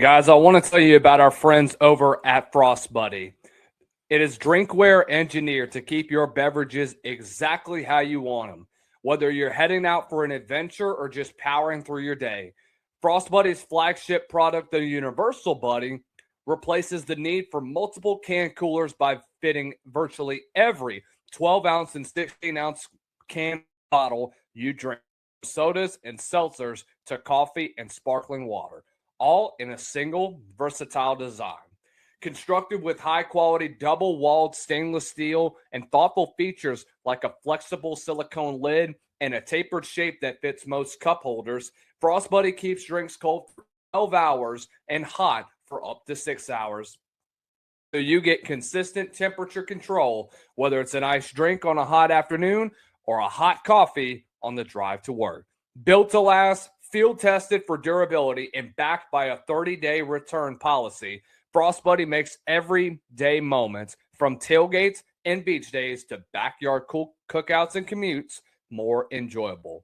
Guys, I want to tell you about our friends over at Frost Buddy. It is drinkware engineered to keep your beverages exactly how you want them. Whether you're heading out for an adventure or just powering through your day, Frost Buddy's flagship product, the Universal Buddy, replaces the need for multiple can coolers by fitting virtually every 12-ounce and 16-ounce can bottle you drink, sodas and seltzers to coffee and sparkling water, all in a single versatile design. Constructed with high-quality double-walled stainless steel and thoughtful features like a flexible silicone lid and a tapered shape that fits most cup holders, Frost Buddy keeps drinks cold for 12 hours and hot for up to 6 hours. So you get consistent temperature control, whether it's an iced drink on a hot afternoon or a hot coffee on the drive to work. Built to last, field tested for durability, and backed by a 30-day return policy, Frost Buddy makes everyday moments, from tailgates and beach days to backyard cookouts and commutes, more enjoyable.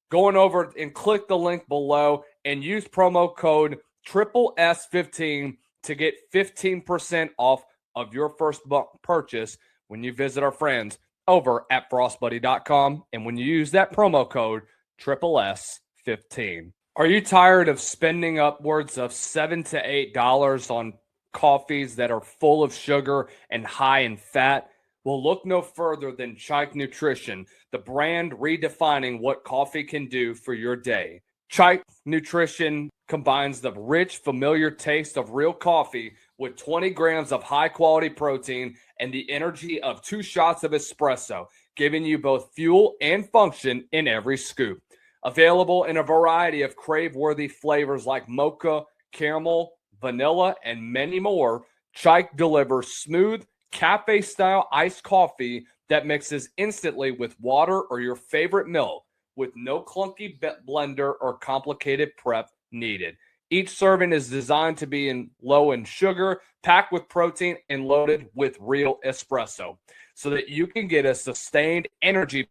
Going over and click the link below and use promo code SSS15 to get 15% off of your first purchase when you visit our friends over at frostbuddy.com. And when you use that promo code SSS15. Are you tired of spending upwards of $7 to $8 on coffees that are full of sugar and high in fat? Well, look no further than Chike Nutrition, the brand redefining what coffee can do for your day. Chike Nutrition combines the rich, familiar taste of real coffee with 20 grams of high-quality protein and the energy of 2 shots of espresso, giving you both fuel and function in every scoop. Available in a variety of crave-worthy flavors like mocha, caramel, vanilla, and many more, Chike delivers smooth, cafe-style iced coffee that mixes instantly with water or your favorite milk, with no clunky blender or complicated prep needed. Each serving is designed to be low in sugar, packed with protein, and loaded with real espresso, so that you can get a sustained energy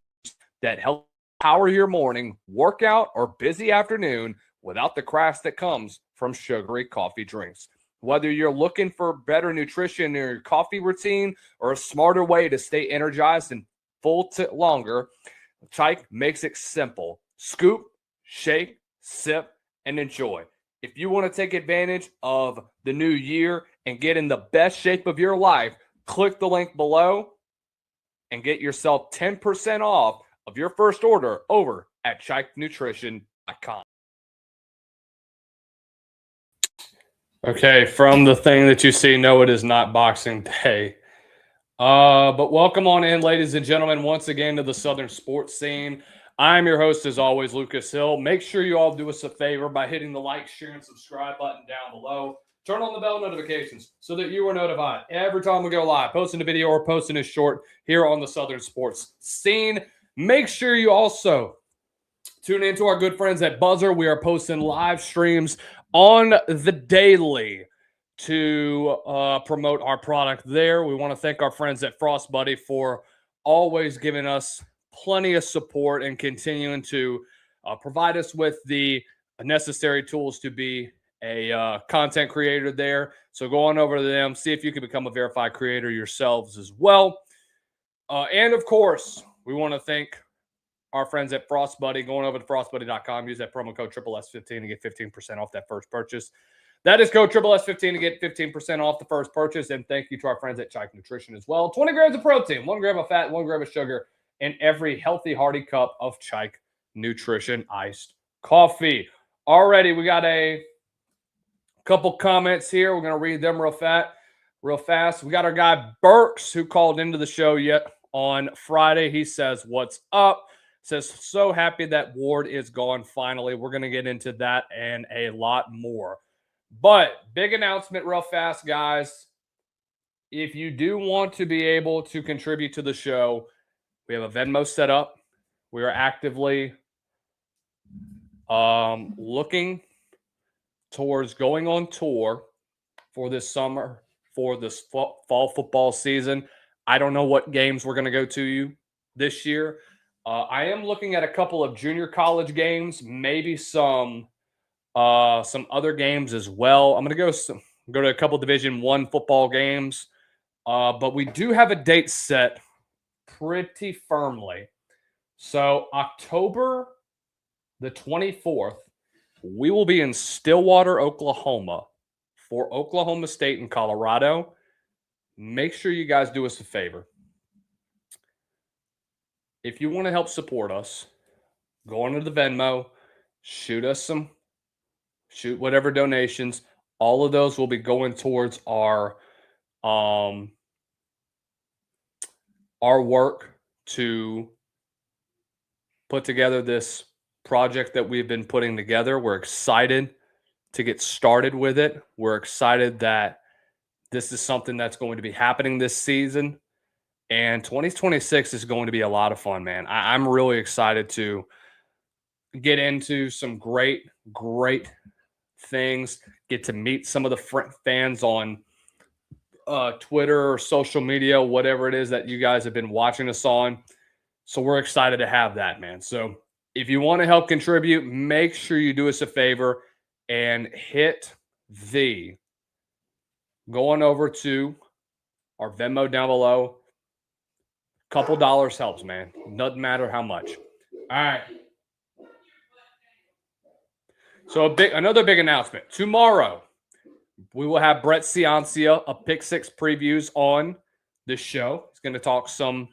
that helps power your morning, workout, or busy afternoon without the crash that comes from sugary coffee drinks. Whether you're looking for better nutrition in your coffee routine or a smarter way to stay energized and full longer, Chike makes it simple. Scoop, shake, sip, and enjoy. If you want to take advantage of the new year and get in the best shape of your life, click the link below and get yourself 10% off of your first order over at ChikeNutrition.com. Okay, from the thing that you see, no, it is not Boxing Day. But welcome on in, ladies and gentlemen, once again to the Southern sports scene. I'm your host, as always, Lucas Hill. Make sure you all do us a favor by hitting the like, share, and subscribe button down below. Turn on the bell notifications so that you are notified every time we go live, posting a video or posting a short here on the Southern sports scene. Make sure you also tune in to our good friends at Buzzer. We are posting live streams on the daily to promote our product there. We want to thank our friends at Frost Buddy for always giving us plenty of support and continuing to provide us with the necessary tools to be a content creator there. So go on over to them, see if you can become a verified creator yourselves as well. And of course, we want to thank our friends at Frost Buddy. Going over to frostbuddy.com, use that promo code SSS15 to get 15% off that first purchase. That is code SSS15 to get 15% off the first purchase. And thank you to our friends at Chike Nutrition as well. 20 grams of protein, 1 gram of fat, 1 gram of sugar in every healthy, hearty cup of Chike Nutrition iced coffee. Already, we got a couple comments here. We're going to read them real fast. We got our guy Burks, who called into the show yet on Friday. He says, "What's up?" Says, "So happy that Ward is gone finally." We're going to get into that and a lot more. But big announcement real fast, guys. If you do want to be able to contribute to the show, we have a Venmo set up. We are actively looking towards going on tour for this summer, for this fall football season. I don't know what games we're going to go to this year. I am looking at a couple of junior college games, maybe some some other games as well. I'm going to go to a couple Division I football games, but we do have a date set pretty firmly. So October the 24th, we will be in Stillwater, Oklahoma for Oklahoma State and Colorado. Make sure you guys do us a favor. If you want to help support us, go onto the Venmo, shoot whatever donations. All of those will be going towards our work to put together this project that we've been putting together. We're excited to get started with it. We're excited that this is something that's going to be happening this season. And 2026 is going to be a lot of fun, man. I'm really excited to get into some great things, get to meet some of the fans on Twitter or social media, whatever it is that you guys have been watching us on. So we're excited to have that, man. So if you want to help contribute, make sure you do us a favor and go on over to our Venmo down below. Couple dollars helps, man. Doesn't matter how much. All right. So another big announcement. Tomorrow, we will have Brett Ciancia of Pick Six Previews on this show. He's going to talk some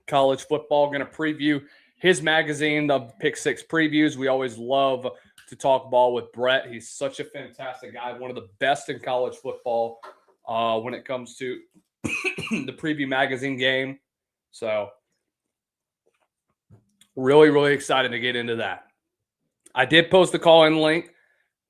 college football. Going to preview his magazine, the Pick Six Previews. We always love to talk ball with Brett. He's such a fantastic guy, one of the best in college football when it comes to the preview magazine game. So really excited to get into that. I did post the call-in link.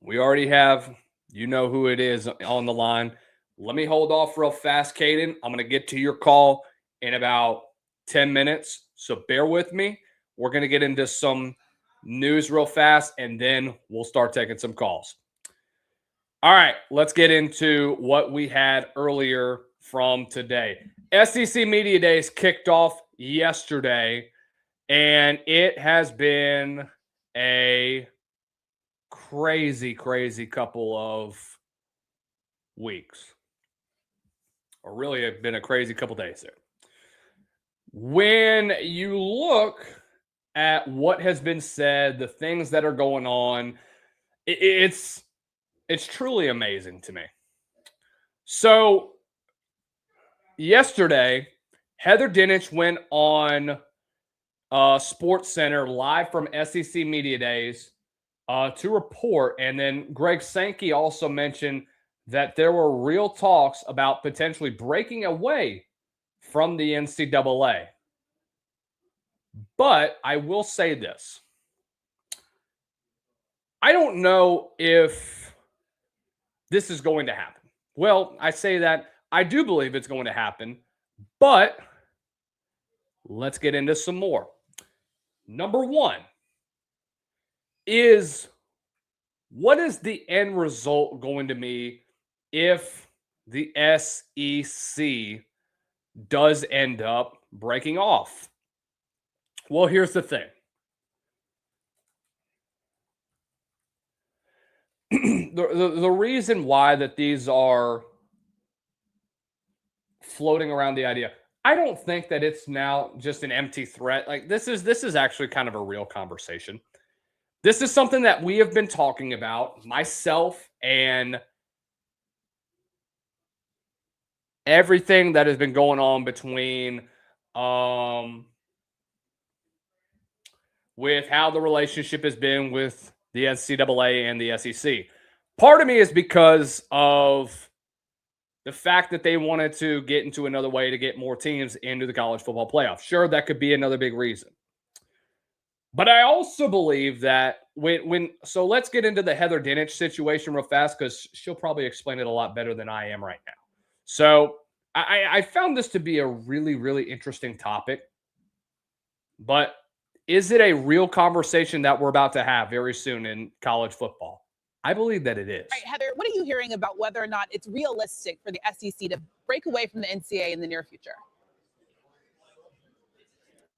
We already have, you know who it is on the line. Let me hold off real fast, Caden. I'm going to get to your call in about 10 minutes, so bear with me. We're going to get into some news real fast, and then we'll start taking some calls. All right, let's get into what we had earlier from today. SEC Media Days kicked off yesterday, and it has been a crazy couple of weeks. Or really, it's been a crazy couple days there. When you look at what has been said, the things that are going on, it's truly amazing to me. So yesterday, Heather Dinich went on Sports Center live from SEC Media Days to report, and then Greg Sankey also mentioned that there were real talks about potentially breaking away from the NCAA. But I will say this. I don't know if this is going to happen. Well, I say that I do believe it's going to happen, but let's get into some more. Number one is, what is the end result going to be if the SEC does end up breaking off? Well, here's the thing. The reason why that these are floating around the idea, I don't think that it's now just an empty threat. Like this is actually kind of a real conversation. This is something that we have been talking about, myself and everything that has been going on between with how the relationship has been with the NCAA and the SEC. Part of me is because of the fact that they wanted to get into another way to get more teams into the college football playoff. Sure, that could be another big reason. But I also believe that so let's get into the Heather Dinich situation real fast, because she'll probably explain it a lot better than I am right now. So I found this to be a really interesting topic. But is it a real conversation that we're about to have very soon in college football? I believe that it is. All right, Heather, what are you hearing about whether or not it's realistic for the SEC to break away from the NCAA in the near future?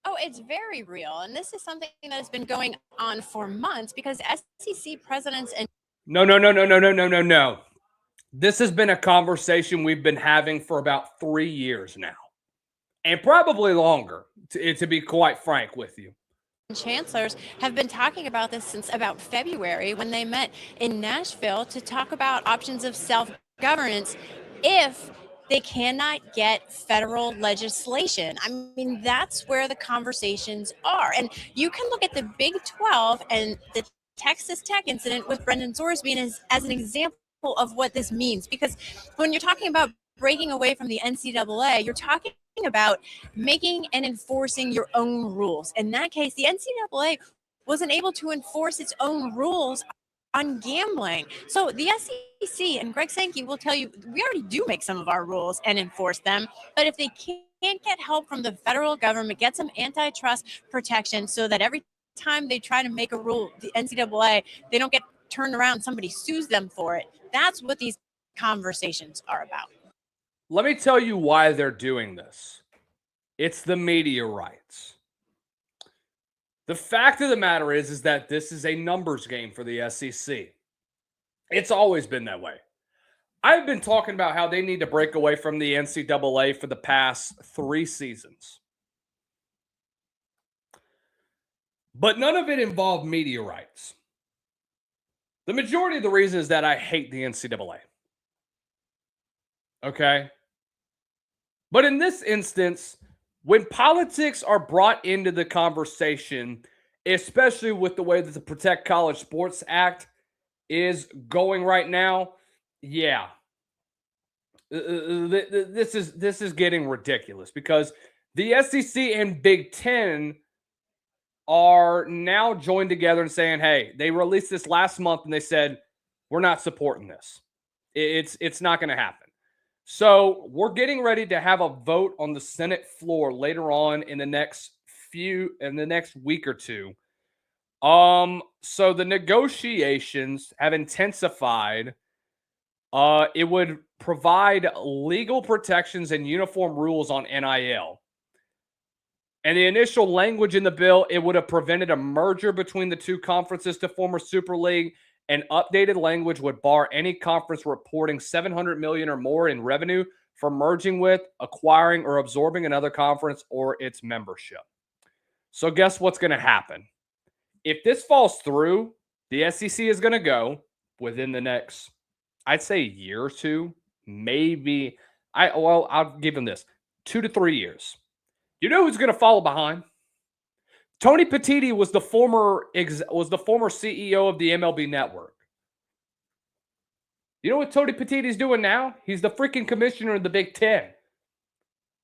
Oh, it's very real. And this is something that has been going on for months because SEC presidents and No. This has been a conversation we've been having for about 3 years now, and probably longer, to be quite frank with you. chancellors have been talking about this since about February when they met in Nashville to talk about options of self-governance if they cannot get federal legislation. I mean, that's where the conversations are. And you can look at the Big 12 and the Texas Tech incident with Brendan Sorsby as an example of what this means. Because when you're talking about breaking away from the NCAA, you're talking about making and enforcing your own rules. In that case, the NCAA wasn't able to enforce its own rules on gambling. So the SEC and Greg Sankey will tell you, we already do make some of our rules and enforce them. But if they can't get help from the federal government, get some antitrust protection so that every time they try to make a rule, the NCAA, they don't get turned around, somebody sues them for it. That's what these conversations are about. Let me tell you why they're doing this. It's the media rights. The fact of the matter is that this is a numbers game for the SEC. It's always been that way. I've been talking about how they need to break away from the NCAA for the past 3 seasons. But none of it involved media rights. The majority of the reason is that I hate the NCAA. Okay? But in this instance, when politics are brought into the conversation, especially with the way that the Protect College Sports Act is going right now, yeah. This is getting ridiculous because the SEC and Big Ten are now joined together and saying, hey, they released this last month and they said, we're not supporting this. It's not going to happen. So we're getting ready to have a vote on the Senate floor later on in the next week or two. So the negotiations have intensified. It would provide legal protections and uniform rules on NIL. And the initial language in the bill, it would have prevented a merger between the two conferences to form a Super League. And updated language would bar any conference reporting $700 million or more in revenue for merging with, acquiring, or absorbing another conference or its membership. So guess what's going to happen? If this falls through, the SEC is going to go within the next, I'd say, year or two, maybe. I'll give them this, 2 to 3 years. You know who's going to follow behind? Tony Petitti was the former CEO of the MLB Network. You know what Tony Petitti's doing now? He's the freaking commissioner of the Big Ten.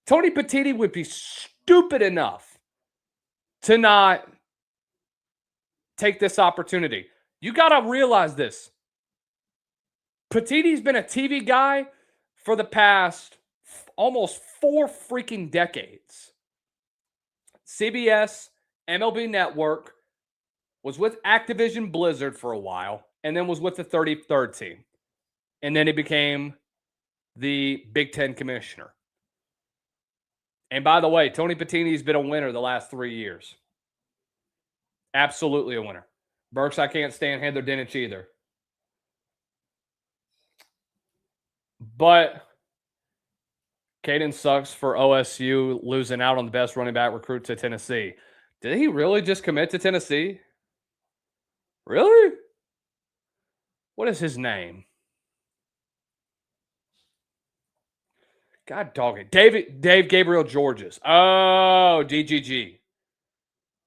Tony Petitti would be stupid enough to not take this opportunity. You got to realize this. Petitti's been a TV guy for the past almost 4 freaking decades. CBS, MLB Network, was with Activision Blizzard for a while, and then was with the 33rd team. And then he became the Big Ten commissioner. And by the way, Tony Petitti's been a winner the last 3 years. Absolutely a winner. Burks, I can't stand Heather Dinich either. But Caden sucks for OSU losing out on the best running back recruit to Tennessee. Did he really just commit to Tennessee? Really? What is his name? God dog it. Dave Gabriel Georges. Oh, DGG.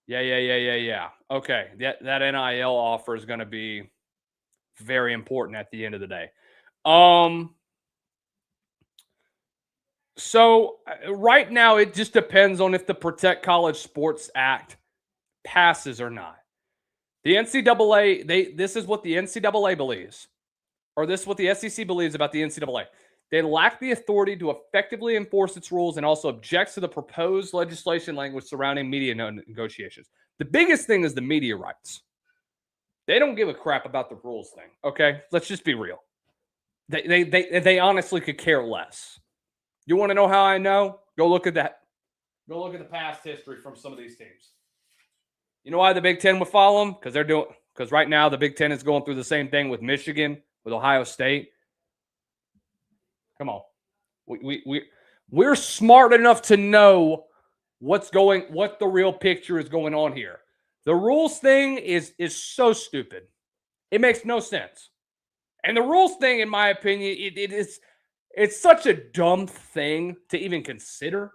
Yeah. Okay. That NIL offer is going to be very important at the end of the day. So right now, it just depends on if the Protect College Sports Act passes or not. The NCAA, this is what the NCAA believes, or this is what the SEC believes about the NCAA. They lack the authority to effectively enforce its rules and also objects to the proposed legislation language surrounding media negotiations. The biggest thing is the media rights. They don't give a crap about the rules thing, okay? Let's just be real. They honestly could care less. You want to know how I know? Go look at that. Go look at the past history from some of these teams. You know why the Big Ten would follow them? Because right now the Big Ten is going through the same thing with Michigan, with Ohio State. Come on, we're smart enough to know what the real picture is going on here. The rules thing is so stupid. It makes no sense. And the rules thing, in my opinion, it's such a dumb thing to even consider.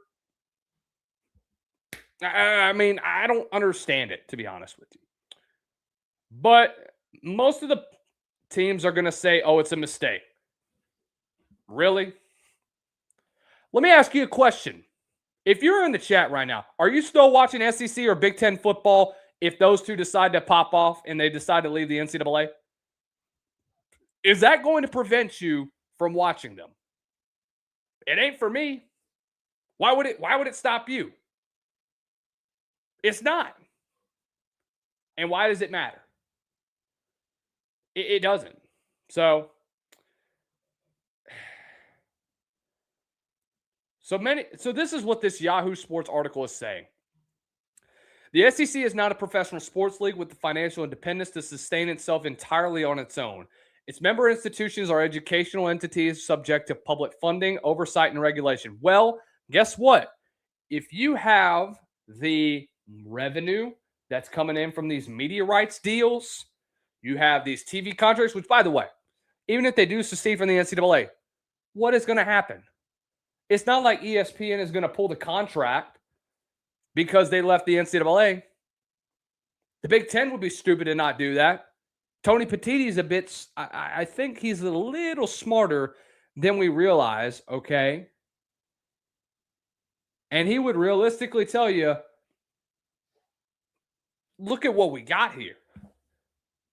I mean, I don't understand it, to be honest with you. But most of the teams are going to say, oh, it's a mistake. Really? Let me ask you a question. If you're in the chat right now, are you still watching SEC or Big Ten football if those two decide to pop off and they decide to leave the NCAA? Is that going to prevent you from watching them? It ain't for me. Why would it stop you? It's not. And why does it matter? It doesn't. So this is what this Yahoo Sports article is saying. The SEC is not a professional sports league with the financial independence to sustain itself entirely on its own. Its member institutions are educational entities subject to public funding, oversight, and regulation. Well, guess what? If you have the revenue that's coming in from these media rights deals, you have these TV contracts, which, by the way, even if they do secede from the NCAA, what is going to happen? It's not like ESPN is going to pull the contract because they left the NCAA. The Big Ten would be stupid to not do that. Tony Petitti's a bit, I think he's a little smarter than we realize, okay? And he would realistically tell you, look at what we got here.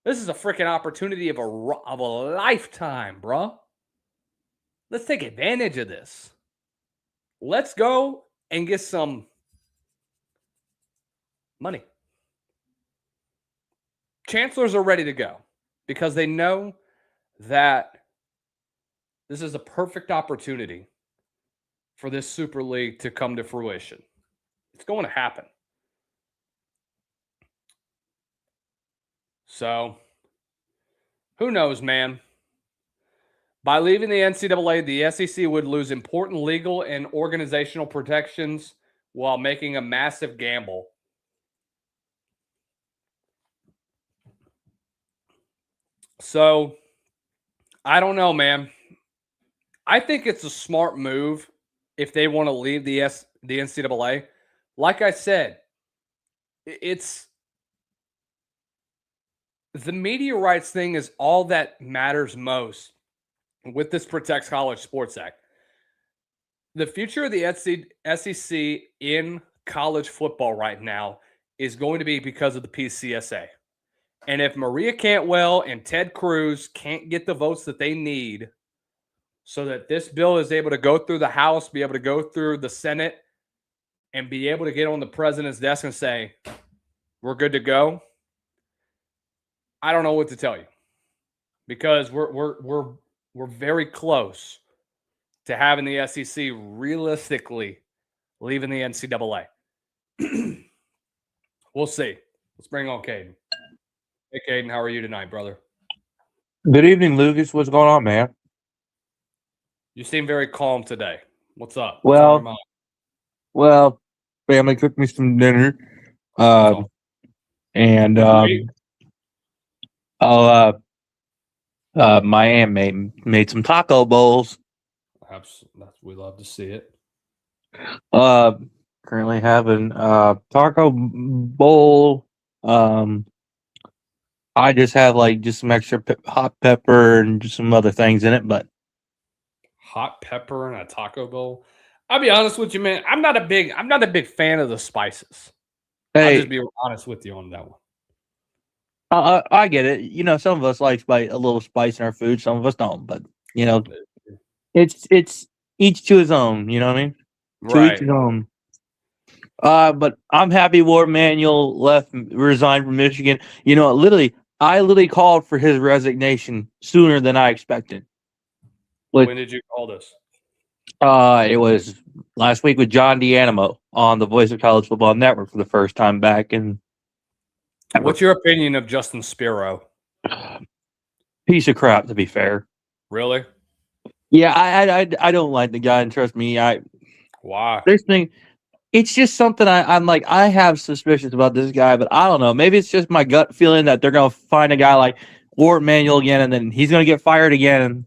This is a freaking opportunity of a lifetime, bro. Let's take advantage of this. Let's go and get some money. Chancellors are ready to go because they know that this is a perfect opportunity for this Super League to come to fruition. It's going to happen. So, who knows, man? By leaving the NCAA, the SEC would lose important legal and organizational protections while making a massive gamble. So, I don't know, man. I think it's a smart move if they want to leave the NCAA. Like I said, it's the media rights thing is all that matters most with this Protect College Sports Act. The future of the SEC in college football right now is going to be because of the PCSA. And if Maria Cantwell and Ted Cruz can't get the votes that they need so that this bill is able to go through the House, be able to go through the Senate, and be able to get on the president's desk and say, we're good to go, I don't know what to tell you. Because we're very close to having the SEC realistically leaving the NCAA. We'll see. Let's bring on Caden. Hey, Caden, how are you tonight, brother? Good evening, Lucas. What's going on, man? You seem very calm today. What's up? Well, What's on your mind? family cooked me some dinner. And my aunt made some taco bowls. We love to see it. Currently having taco bowl. I just have just some extra hot pepper and just some other things in it, but hot pepper and a taco bowl. I'll be honest with you, man. I'm not a big fan of the spices. Hey, I'll just be honest with you on that one. I get it. You know, some of us like a little spice in our food. Some of us don't. But you know, it's each to his own. You know what I mean? Right. To each his own. But I'm happy Warde Manuel resigned from Michigan. You know, I literally called for his resignation sooner than I expected. When did you call this? It was last week with John D'Animo on the Voice of College Football Network for the first time back. And What's your opinion of Justin Spiro? piece of crap, to be fair. Really? Yeah, I don't like the guy, and trust me, Why? this thing, it's just something I'm like, I have suspicions about this guy, but I don't know. Maybe it's just my gut feeling that they're gonna find a guy like Warde Manuel again, and then he's gonna get fired again. And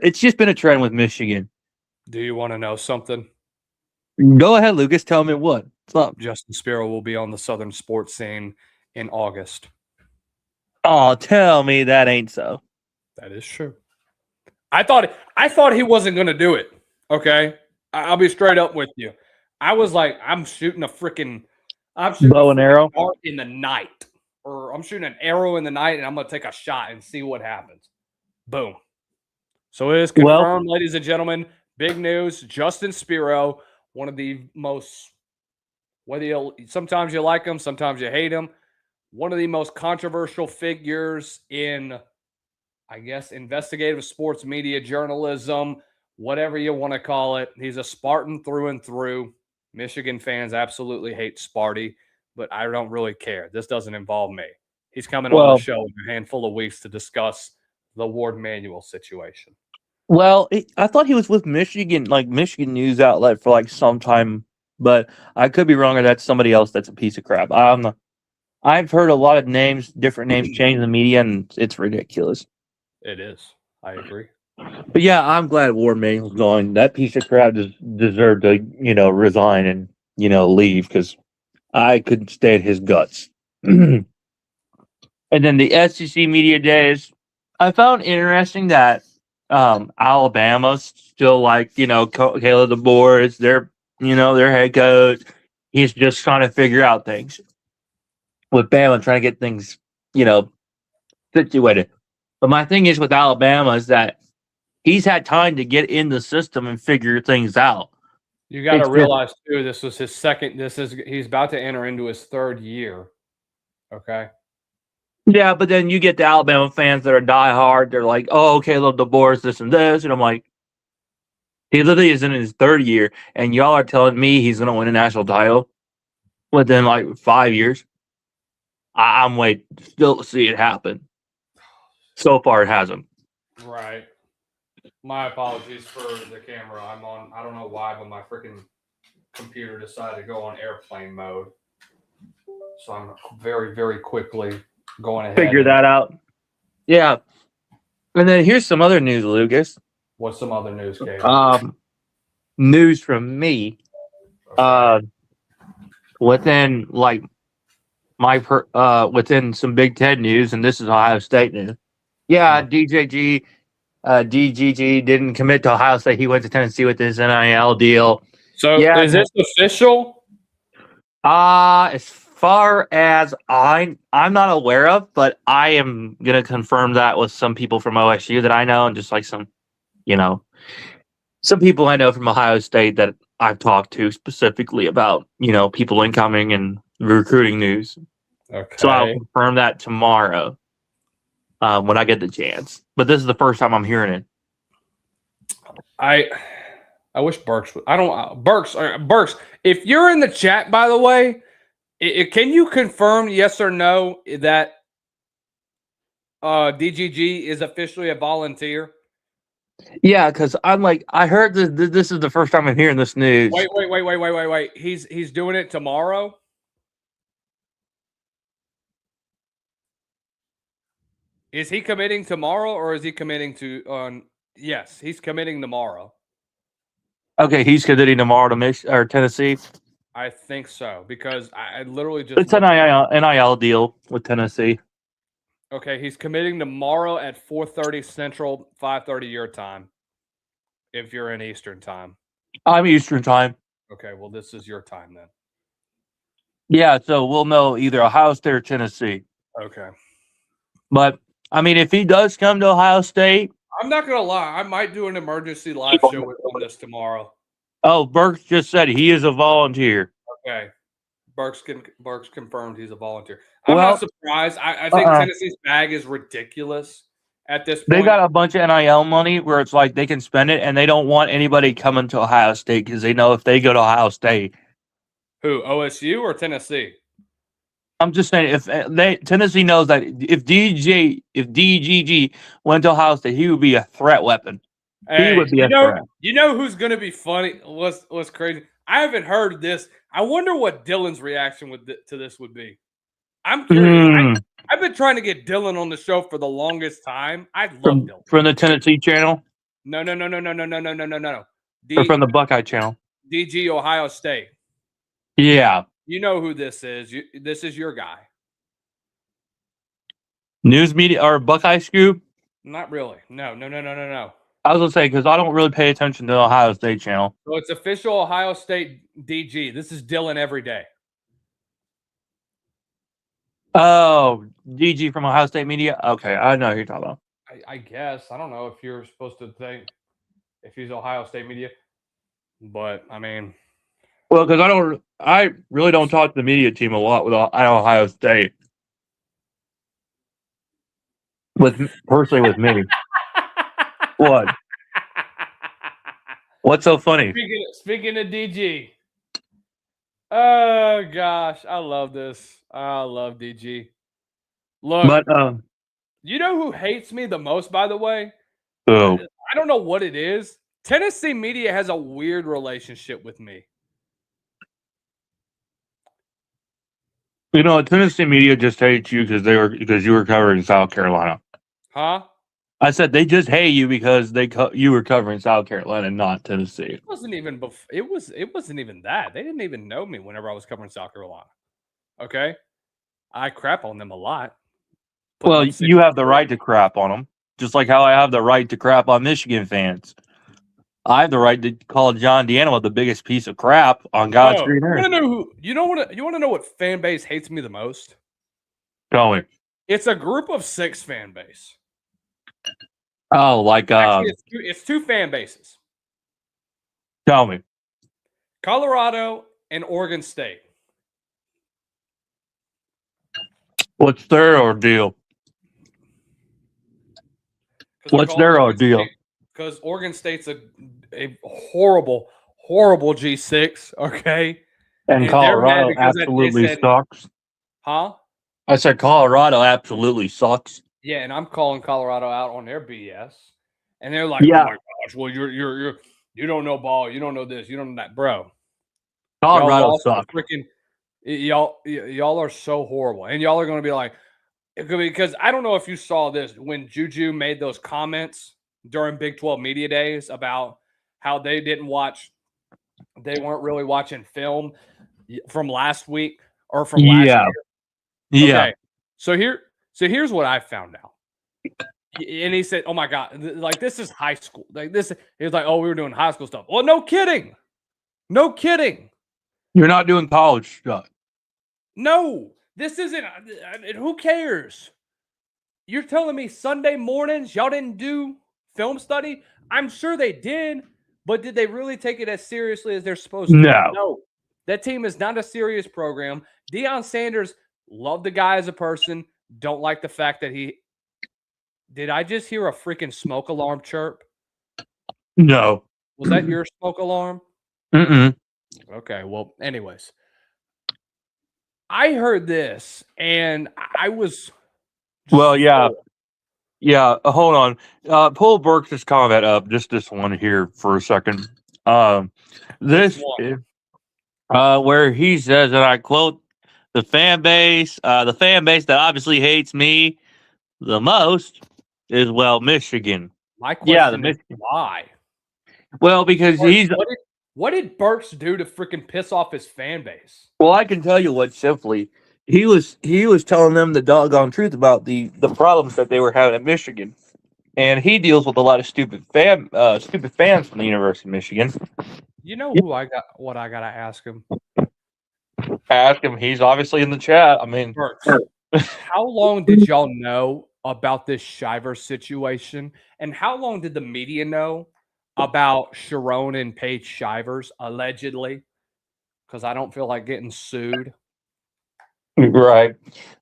it's just been a trend with Michigan. Do you want to know something? Go ahead, Lucas. Tell me what's up. Justin Spiro will be on the Southern sports scene in August. Oh, tell me that ain't so. That is true. I thought he wasn't going to do it. Okay, I'll be straight up with you. I was like, I'm shooting a Bow and arrow dart in the night, or I'm shooting an arrow in the night, and I'm going to take a shot and see what happens. Boom. So it is confirmed, ladies and gentlemen. Big news. Justin Spiro, one of the most, sometimes you like him, sometimes you hate him, one of the most controversial figures in, I guess, investigative sports media journalism, whatever you want to call it. He's a Spartan through and through. Michigan fans absolutely hate Sparty, but I don't really care. This doesn't involve me. He's coming on the show in a handful of weeks to discuss the Warde Manuel situation. Well, I thought he was with Michigan, like Michigan news outlet for like some time, but I could be wrong, or that's somebody else that's a piece of crap. I've heard a lot of names, different names change in the media, and it's ridiculous. It is. I agree. But yeah, I'm glad Warde Manuel's going. That piece of crap deserved to, resign and, leave, because I couldn't stand his guts. And then the SEC media days, I found interesting that Alabama's still like, Caleb DeBoer is their head coach. He's just trying to figure out things with Bama, trying to get things, situated. But my thing is with Alabama is that he's had time to get in the system and figure things out. You got to realize too, this was his second. He's about to enter into his third year. Okay. Yeah, but then you get the Alabama fans that are diehard. They're like, "Oh, Caleb DeBoer's this and this," and I'm like, he literally is in his third year, and y'all are telling me he's going to win a national title within like 5 years. I'm waiting still to see it happen. So far, it hasn't. Right. My apologies for the camera. I'm on. I don't know why, but my freaking computer decided to go on airplane mode. So I'm very, very quickly going ahead. Figure that out. Yeah. And then here's some other news, Lucas. What's some other news, Gabe? News from me. Okay. Within like within some Big Ten news, and this is Ohio State news. Yeah, DGG didn't commit to Ohio State. He went to Tennessee with his NIL deal. So yeah, is this official? As far as I'm not aware of, but I am gonna confirm that with some people from OSU that I know, and just like some people I know from Ohio State that I've talked to specifically about, people incoming and recruiting news. Okay. So I'll confirm that tomorrow when I get the chance. But this is the first time I'm hearing it. I wish Burks would. I don't. Burks. If you're in the chat, by the way, can you confirm yes or no that DGG is officially a volunteer? Yeah, because I'm like, I heard this is the first time I'm hearing this news. Wait. He's doing it tomorrow? Is he committing tomorrow, or is he committing to yes, he's committing tomorrow. Okay, he's committing tomorrow to Tennessee. I think so, because I literally just... It's an NIL deal with Tennessee. Okay, he's committing tomorrow at 4:30 Central, 5:30 your time, if you're in Eastern time. I'm Eastern time. Okay, well, this is your time then. Yeah, so we'll know either Ohio State or Tennessee. Okay. But, I mean, if he does come to Ohio State... I'm not going to lie. I might do an emergency live show on this tomorrow. Oh, Burks just said he is a volunteer. Okay. Burks confirmed he's a volunteer. I'm not surprised. I think Tennessee's bag is ridiculous. at this point. They got a bunch of NIL money where it's like they can spend it, and they don't want anybody coming to Ohio State because they know if they go to Ohio State. Who, OSU or Tennessee? I'm just saying, if Tennessee knows that if DGG went to Ohio State, he would be a threat weapon. Hey, he would be a threat. You know who's going to be funny? What's crazy? I haven't heard this. I wonder what Dylan's reaction to this would be. I'm curious. I've been trying to get Dylan on the show for the longest time. I love Dylan. From the Tennessee channel? No. Or from the Buckeye channel? DG Ohio State. Yeah. You know who this is. This is your guy. News media or Buckeye Scoop? Not really. No. I was going to say, because I don't really pay attention to the Ohio State channel. So it's official Ohio State DG. This is Dylan every day. Oh, DG from Ohio State Media? Okay, I know who you're talking about. I guess. I don't know if you're supposed to think if he's Ohio State Media. But, I mean. Well, because I really don't talk to the media team a lot with Ohio State. Personally with me. What? What's so funny? Speaking of DG. Oh, gosh. I love this. I love DG. Look, but you know who hates me the most, by the way? Oh. I don't know what it is. Tennessee media has a weird relationship with me. You know, Tennessee media just hates you because you were covering South Carolina. Huh? I said they just hate you because you were covering South Carolina, not Tennessee. It wasn't even it wasn't even that. They didn't even know me whenever I was covering South Carolina. Okay, I crap on them a lot. Well, you have the right to crap on them, just like how I have the right to crap on Michigan fans. I have the right to call John Deanna the biggest piece of crap on God's green earth. You want to know what fan base hates me the most? Tell me. It's a group of 6 fan base. Oh, like actually, it's 2 fan bases. Tell me. Colorado and Oregon State. What's their ordeal? What's their ordeal? Because Oregon State's a horrible G6, okay? And Colorado absolutely sucks. Huh? I said Colorado absolutely sucks. Yeah, and I'm calling Colorado out on their BS. And they're like, yeah. Oh my gosh, well, you don't know ball, you don't know this, you don't know that, bro. Colorado sucks. Y'all are so horrible. And y'all are going to be like, because I don't know if you saw this when Juju made those comments during Big 12 Media Days about how they weren't really watching film from last week or from last year. Yeah. Okay. So here's what I found out. And he said, "Oh my God, like this is high school. Like this." He was like, "Oh, we were doing high school stuff." Well, no kidding. You're not doing college stuff. No, this isn't. Who cares? You're telling me Sunday mornings y'all didn't do film study? I'm sure they did, but did they really take it as seriously as they're supposed to? No. That team is not a serious program. Deion Sanders loved the guy as a person. Don't like the fact that he. Did I just hear a freaking smoke alarm chirp? No. Was that your smoke alarm? Mm-mm. Okay. Well, anyways, I heard this and I was. Well, yeah. Yeah. Hold on. Pull Burks' comment up. Just this one here for a second. This where he says, and I quote, the fan base that obviously hates me the most is, well, Michigan. My question is why? Well, because what did Burks do to freaking piss off his fan base? Well, I can tell you what simply. He was telling them the doggone truth about the problems that they were having at Michigan. And he deals with a lot of stupid fans from the University of Michigan. You know who what I gotta ask him? Ask him. He's obviously in the chat. I mean, Burks, how long did y'all know about this Shiver situation? And how long did the media know about Sharon and Paige Shivers, allegedly? Because I don't feel like getting sued. Right.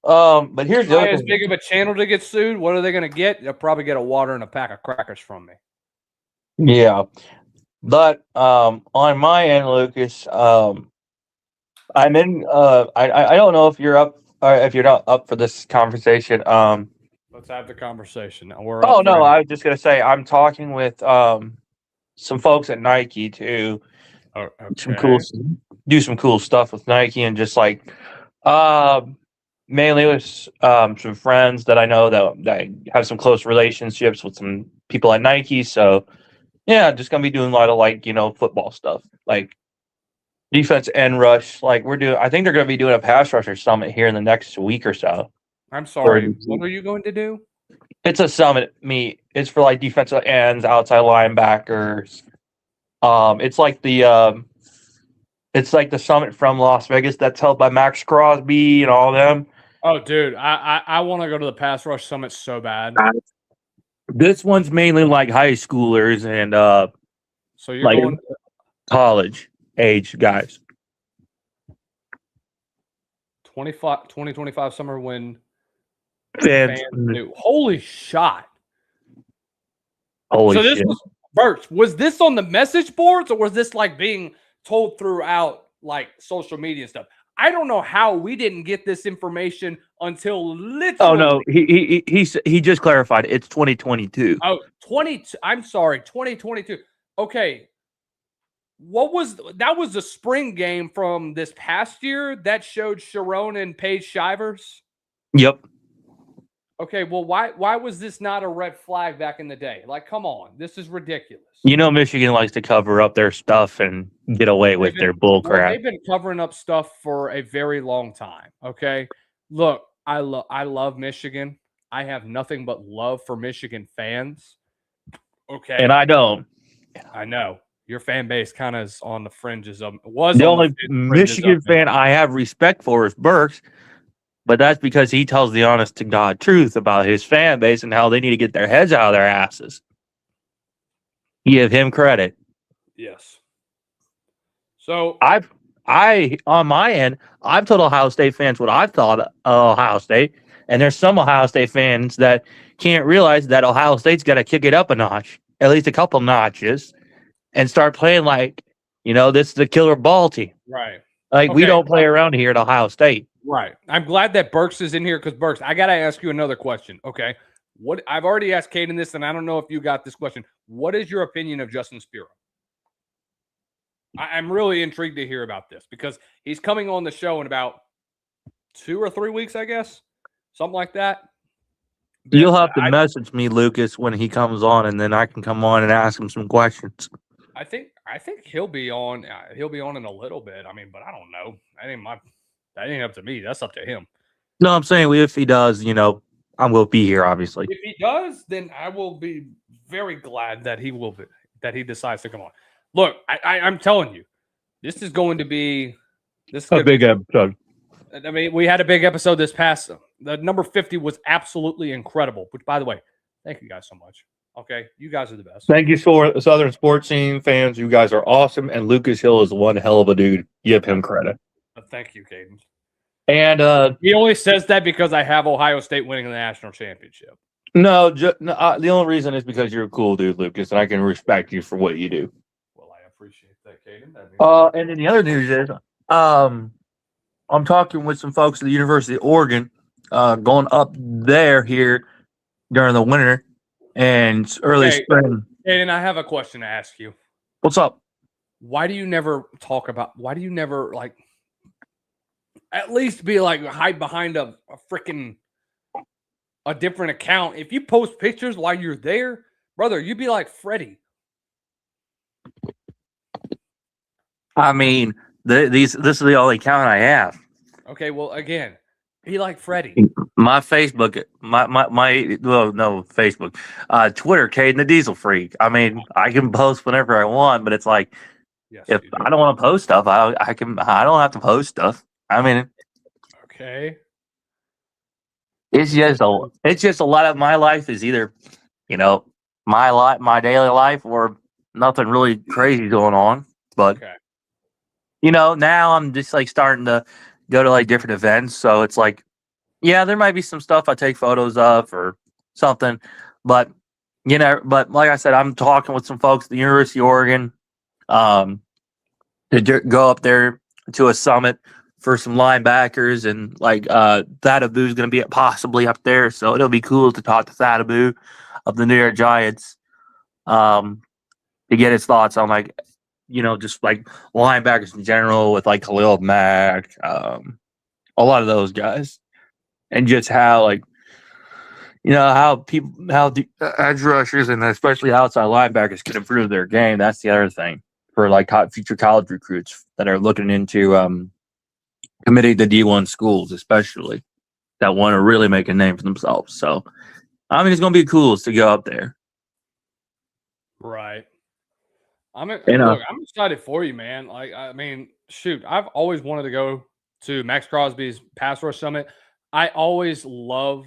But here's the Am I other as thing. big of a channel to get sued? What are they going to get? They'll probably get a water and a pack of crackers from me. Yeah. But on my end, Lucas, I'm in. I don't know if you're up or if you're not up for this conversation. Let's have the conversation. We're Oh up for no, it. I was just gonna say I'm talking with some folks at Nike to Oh, some cool okay. do some cool stuff with Nike and just like mainly with some friends that I know that have some close relationships with some people at Nike. So yeah, just gonna be doing a lot of like football stuff like defense and rush. Like I think they're gonna be doing a pass rusher summit here in the next week or so. I'm sorry. What are you going to do? It's a summit meet. It's for like defensive ends, outside linebackers. It's like the summit from Las Vegas that's held by Max Crosby and all them. Oh, dude, I want to go to the pass rush summit so bad. This one's mainly like high schoolers and So you're like going college age guys. 2025 summer when Fans. fans knew. Holy shot. Holy So this shit. was this on the message boards or was this like being told throughout like social media and stuff? I don't know how we didn't get this information until literally. Oh no, he just clarified it's 2022. Oh, 20. I'm sorry, 2022. Okay. That was the spring game from this past year that showed Sharon and Paige Shivers? Yep. Okay, well, why was this not a red flag back in the day? Like, come on, this is ridiculous. Michigan likes to cover up their stuff and get away with their bull crap. They've been covering up stuff for a very long time. Okay, look, I love Michigan. I have nothing but love for Michigan fans. Okay, And I don't. I know your fan base kind of is on the fringes of The only Michigan fan I have respect for is Burks, but that's because he tells the honest to God truth about his fan base and how they need to get their heads out of their asses. Give him credit. Yes. So I on my end, I've told Ohio State fans what I've thought of Ohio State, and there's some Ohio State fans that can't realize that Ohio State's got to kick it up a notch, at least a couple notches, and start playing like, this is the killer ball team. right. Like we don't play around here at Ohio State. Right. I'm glad that Burks is in here because Burks, I got to ask you another question. Okay. I've already asked Caden this, and I don't know if you got this question. What is your opinion of Justin Spiro? I'm really intrigued to hear about this because he's coming on the show in about 2 or 3 weeks, I guess. Something like that. You'll have to message me, Lucas, when he comes on, and then I can come on and ask him some questions. I think he'll be on. He'll be on in a little bit. I mean, but I don't know. That ain't up to me. That's up to him. No, I'm saying if he does, I will be here. Obviously, if he does, then I will be very glad that he decides to come on. Look, I'm telling you, this is going to be a big episode. I mean, we had a big episode this past. The number 50 was absolutely incredible. Which, by the way, thank you guys so much. Okay, you guys are the best. Thank you for the Southern sports scene fans. You guys are awesome, and Lucas Hill is one hell of a dude. Give him credit. Thank you, Caden. And he only says that because I have Ohio State winning the national championship. No, the only reason is because you're a cool dude, Lucas, and I can respect you for what you do. Well, I appreciate that, Caden. And then the other news is, I'm talking with some folks at the University of Oregon, going up there here during the winter and early spring. And I have a question to ask you. What's up? Why do you never like at least be like hide behind a freaking a different account? If you post pictures while you're there, brother, you'd be like Freddie. I mean, this is the only account I have. Okay, well, again, be like Freddie. My Facebook, Facebook, Twitter, Caden the Diesel Freak. I mean, I can post whenever I want, but it's like, if I don't want to post stuff, I don't have to post stuff. I mean, okay. It's just a lot of my life is either, my daily life or nothing really crazy going on. But now I'm just like starting to go to like different events. So it's like, yeah, there might be some stuff I take photos of or something, but but like I said, I'm talking with some folks at the University of Oregon to go up there to a summit for some linebackers, and like Thadabu's going to be possibly up there, so it'll be cool to talk to Thadabu of the New York Giants to get his thoughts on like just like linebackers in general with like Khalil Mack, a lot of those guys, and just how like how the edge rushers and especially outside linebackers can improve their game. That's the other thing for like future college recruits that are looking into committing to D1 schools, especially that want to really make a name for themselves. So, I mean, it's going to be cool to go up there. Right. Look, I'm excited for you, man. Like, I mean, shoot, I've always wanted to go to Max Crosby's Pass Rush Summit. I always love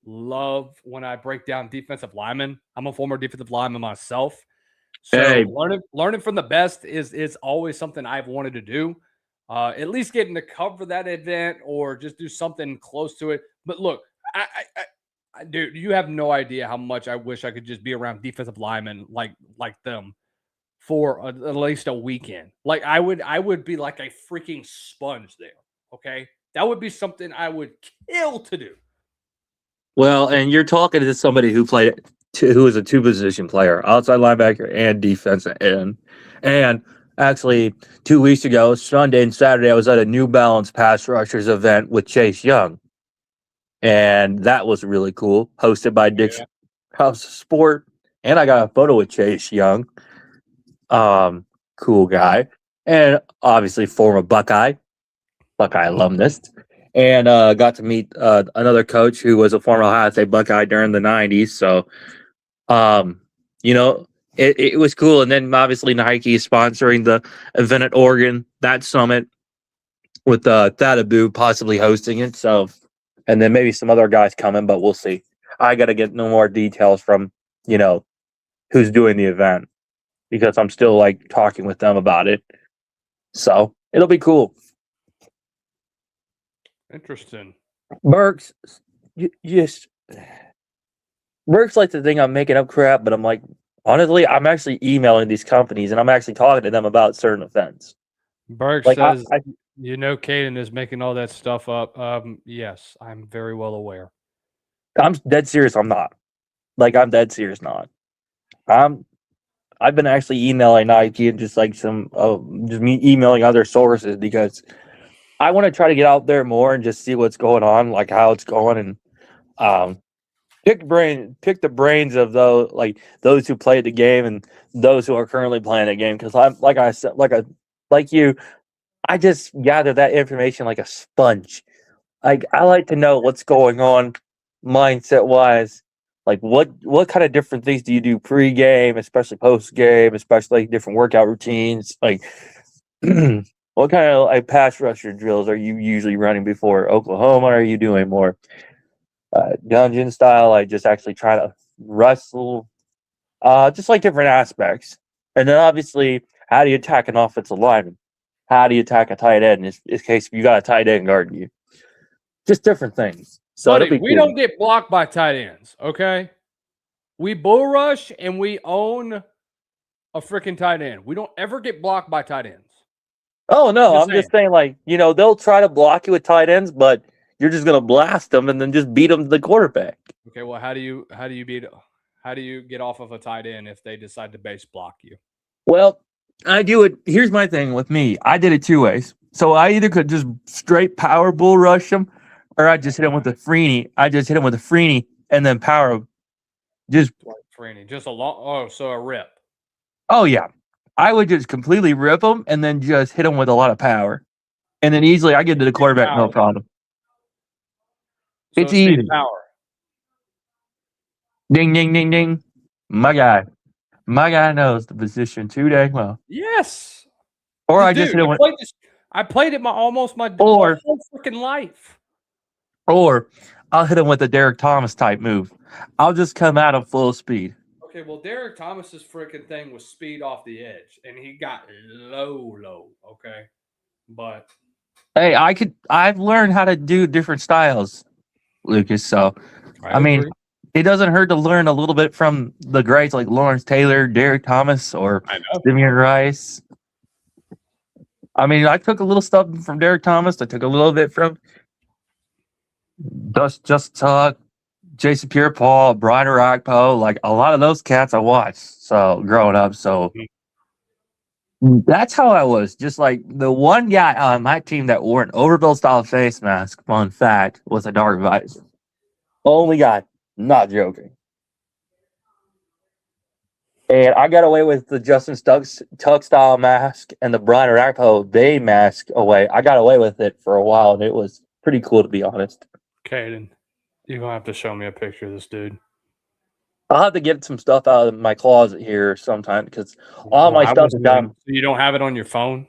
when I break down defensive linemen. I'm a former defensive lineman myself. So learning from the best is always something I've wanted to do. At least getting to cover that event or just do something close to it. But look, dude, you have no idea how much I wish I could just be around defensive linemen like them for at least a weekend. Like I would be like a freaking sponge there. Okay, that would be something I would kill to do. Well, and you're talking to somebody who who is a two-position player, outside linebacker and defensive end. And actually, 2 weeks ago, Sunday and Saturday, I was at a New Balance Pass Rushers event with Chase Young. And that was really cool, hosted by Dick's House of Sport. And I got a photo with Chase Young. Cool guy. And obviously, former Buckeye alumnus. And got to meet another coach who was a former Ohio State Buckeye during the 90s. So, it was cool. And then obviously Nike is sponsoring the event at Oregon, that summit with Thadabu possibly hosting it. So, and then maybe some other guys coming, but we'll see. I got to get no more details from, who's doing the event because I'm still like talking with them about it. So it'll be cool. Interesting. Burks, Burks like to think I'm making up crap, but I'm like, honestly, I'm actually emailing these companies and I'm actually talking to them about certain events. Burks says, Caden is making all that stuff up. Yes, I'm very well aware. I'm dead serious. I'm not. Like, I'm dead serious. Not. I've been actually emailing Nike and just like just me emailing other sources because I want to try to get out there more and just see what's going on, like how it's going, and pick the brains of those who played the game and those who are currently playing the game. Because I'm like you, I just gather that information like a sponge. Like I like to know what's going on mindset wise. Like what kind of different things do you do pre-game, especially post-game, especially different workout routines? Like what kind of like pass rusher drills are you usually running before Oklahoma? Are you doing more dungeon style? Like just actually try to wrestle, just like different aspects. And then obviously, how do you attack an offensive lineman? How do you attack a tight end in case you got a tight end guarding you? Just different things. So Buddy, we don't get blocked by tight ends, okay? We bull rush and we own a freaking tight end. We don't ever get blocked by tight ends. Oh no, I'm just saying, like, they'll try to block you with tight ends, but you're just gonna blast them and then just beat them to the quarterback. Okay, well, how do you get off of a tight end if they decide to base block you? Well, I do it. Here's my thing with me. I did it two ways. So I either could just straight power bull rush them, or I just hit him with a Freeney. And then power him. Just Freeney, just a rip. Oh yeah, I would just completely rip them and then just hit them with a lot of power, and then easily I get to the quarterback no problem. So it's easy. Power. Ding ding ding ding. My guy knows the position too dang well. Yes. Or I just hit him with. I played it almost my whole freaking life. Or I'll hit him with a Derek Thomas type move. I'll just come out of full speed. Okay, well, Derek Thomas's freaking thing was speed off the edge, and he got low, okay? But Hey, I've learned how to do different styles, Lucas. So, I mean, agree. it doesn't hurt to learn a little bit from the greats like Lawrence Taylor, Derek Thomas, or I know. Simeon Rice. I mean, I took a little stuff from Derek Thomas. I took a little bit from Just Tuck, Jason Pierre-Paul, Brian Orakpo. Like a lot of those cats I watched. So growing up, so that's how I was. Just like the one guy on my team that wore an overbuild style face mask. Fun fact was a dark visor. Only guy, not joking. And I got away with the Justin Tuck style mask and the Brian Orakpo Bay mask away. I got away with it for a while, and it was pretty cool, to be honest. Caden, you're going to have to show me a picture of this dude. I'll have to get some stuff out of my closet here sometime because all my stuff is down. You don't have it on your phone?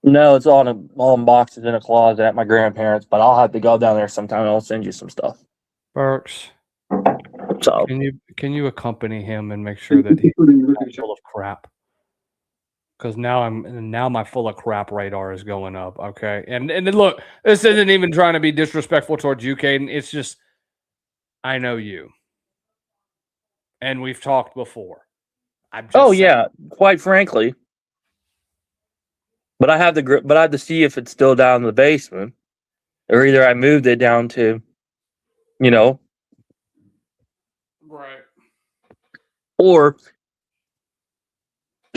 No, it's all in boxes in a closet at my grandparents', but I'll have to go down there sometime and I'll send you some stuff. Burks, So can you accompany him and make sure that he's not full of crap? Because now my full of crap radar is going up. Okay, and then look, this isn't even trying to be disrespectful towards you, Caden. It's just I know you, and we've talked before. yeah, quite frankly. But I have to see if it's still down in the basement, or either I moved it down to, right. Or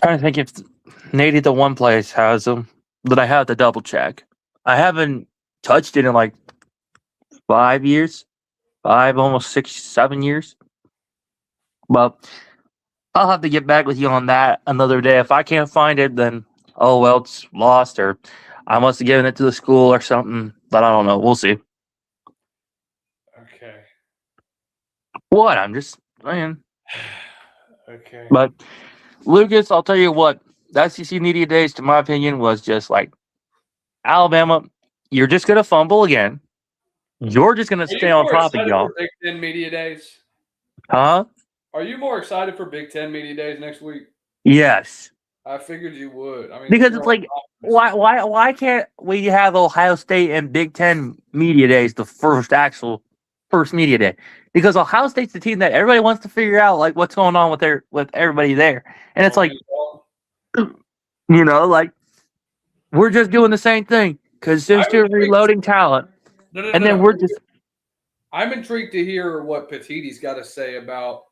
trying to think if maybe the one place has them, but I have to double check. I haven't touched it in like 5 years, almost 6, 7 years. But I'll have to get back with you on that another day. If I can't find it, then oh well, it's lost, or I must have given it to the school or something. But I don't know. We'll see. Okay. What? I'm just saying. Okay. But Lucas, I'll tell you what, the SEC Media Days, to my opinion, was just like Alabama. You're just gonna fumble again. You're just gonna stay on top of y'all. Big Ten Media Days? Huh? Are you more excited for Big Ten Media Days next week? Yes. I figured you would. I mean, because it's like, why can't we have Ohio State and Big Ten Media Days the first media day? Because Ohio State's the team that everybody wants to figure out like what's going on with everybody there, and it's like, like we're just doing the same thing because they're still reloading talent, then we're just. I'm intrigued to hear what Petitti's got to say about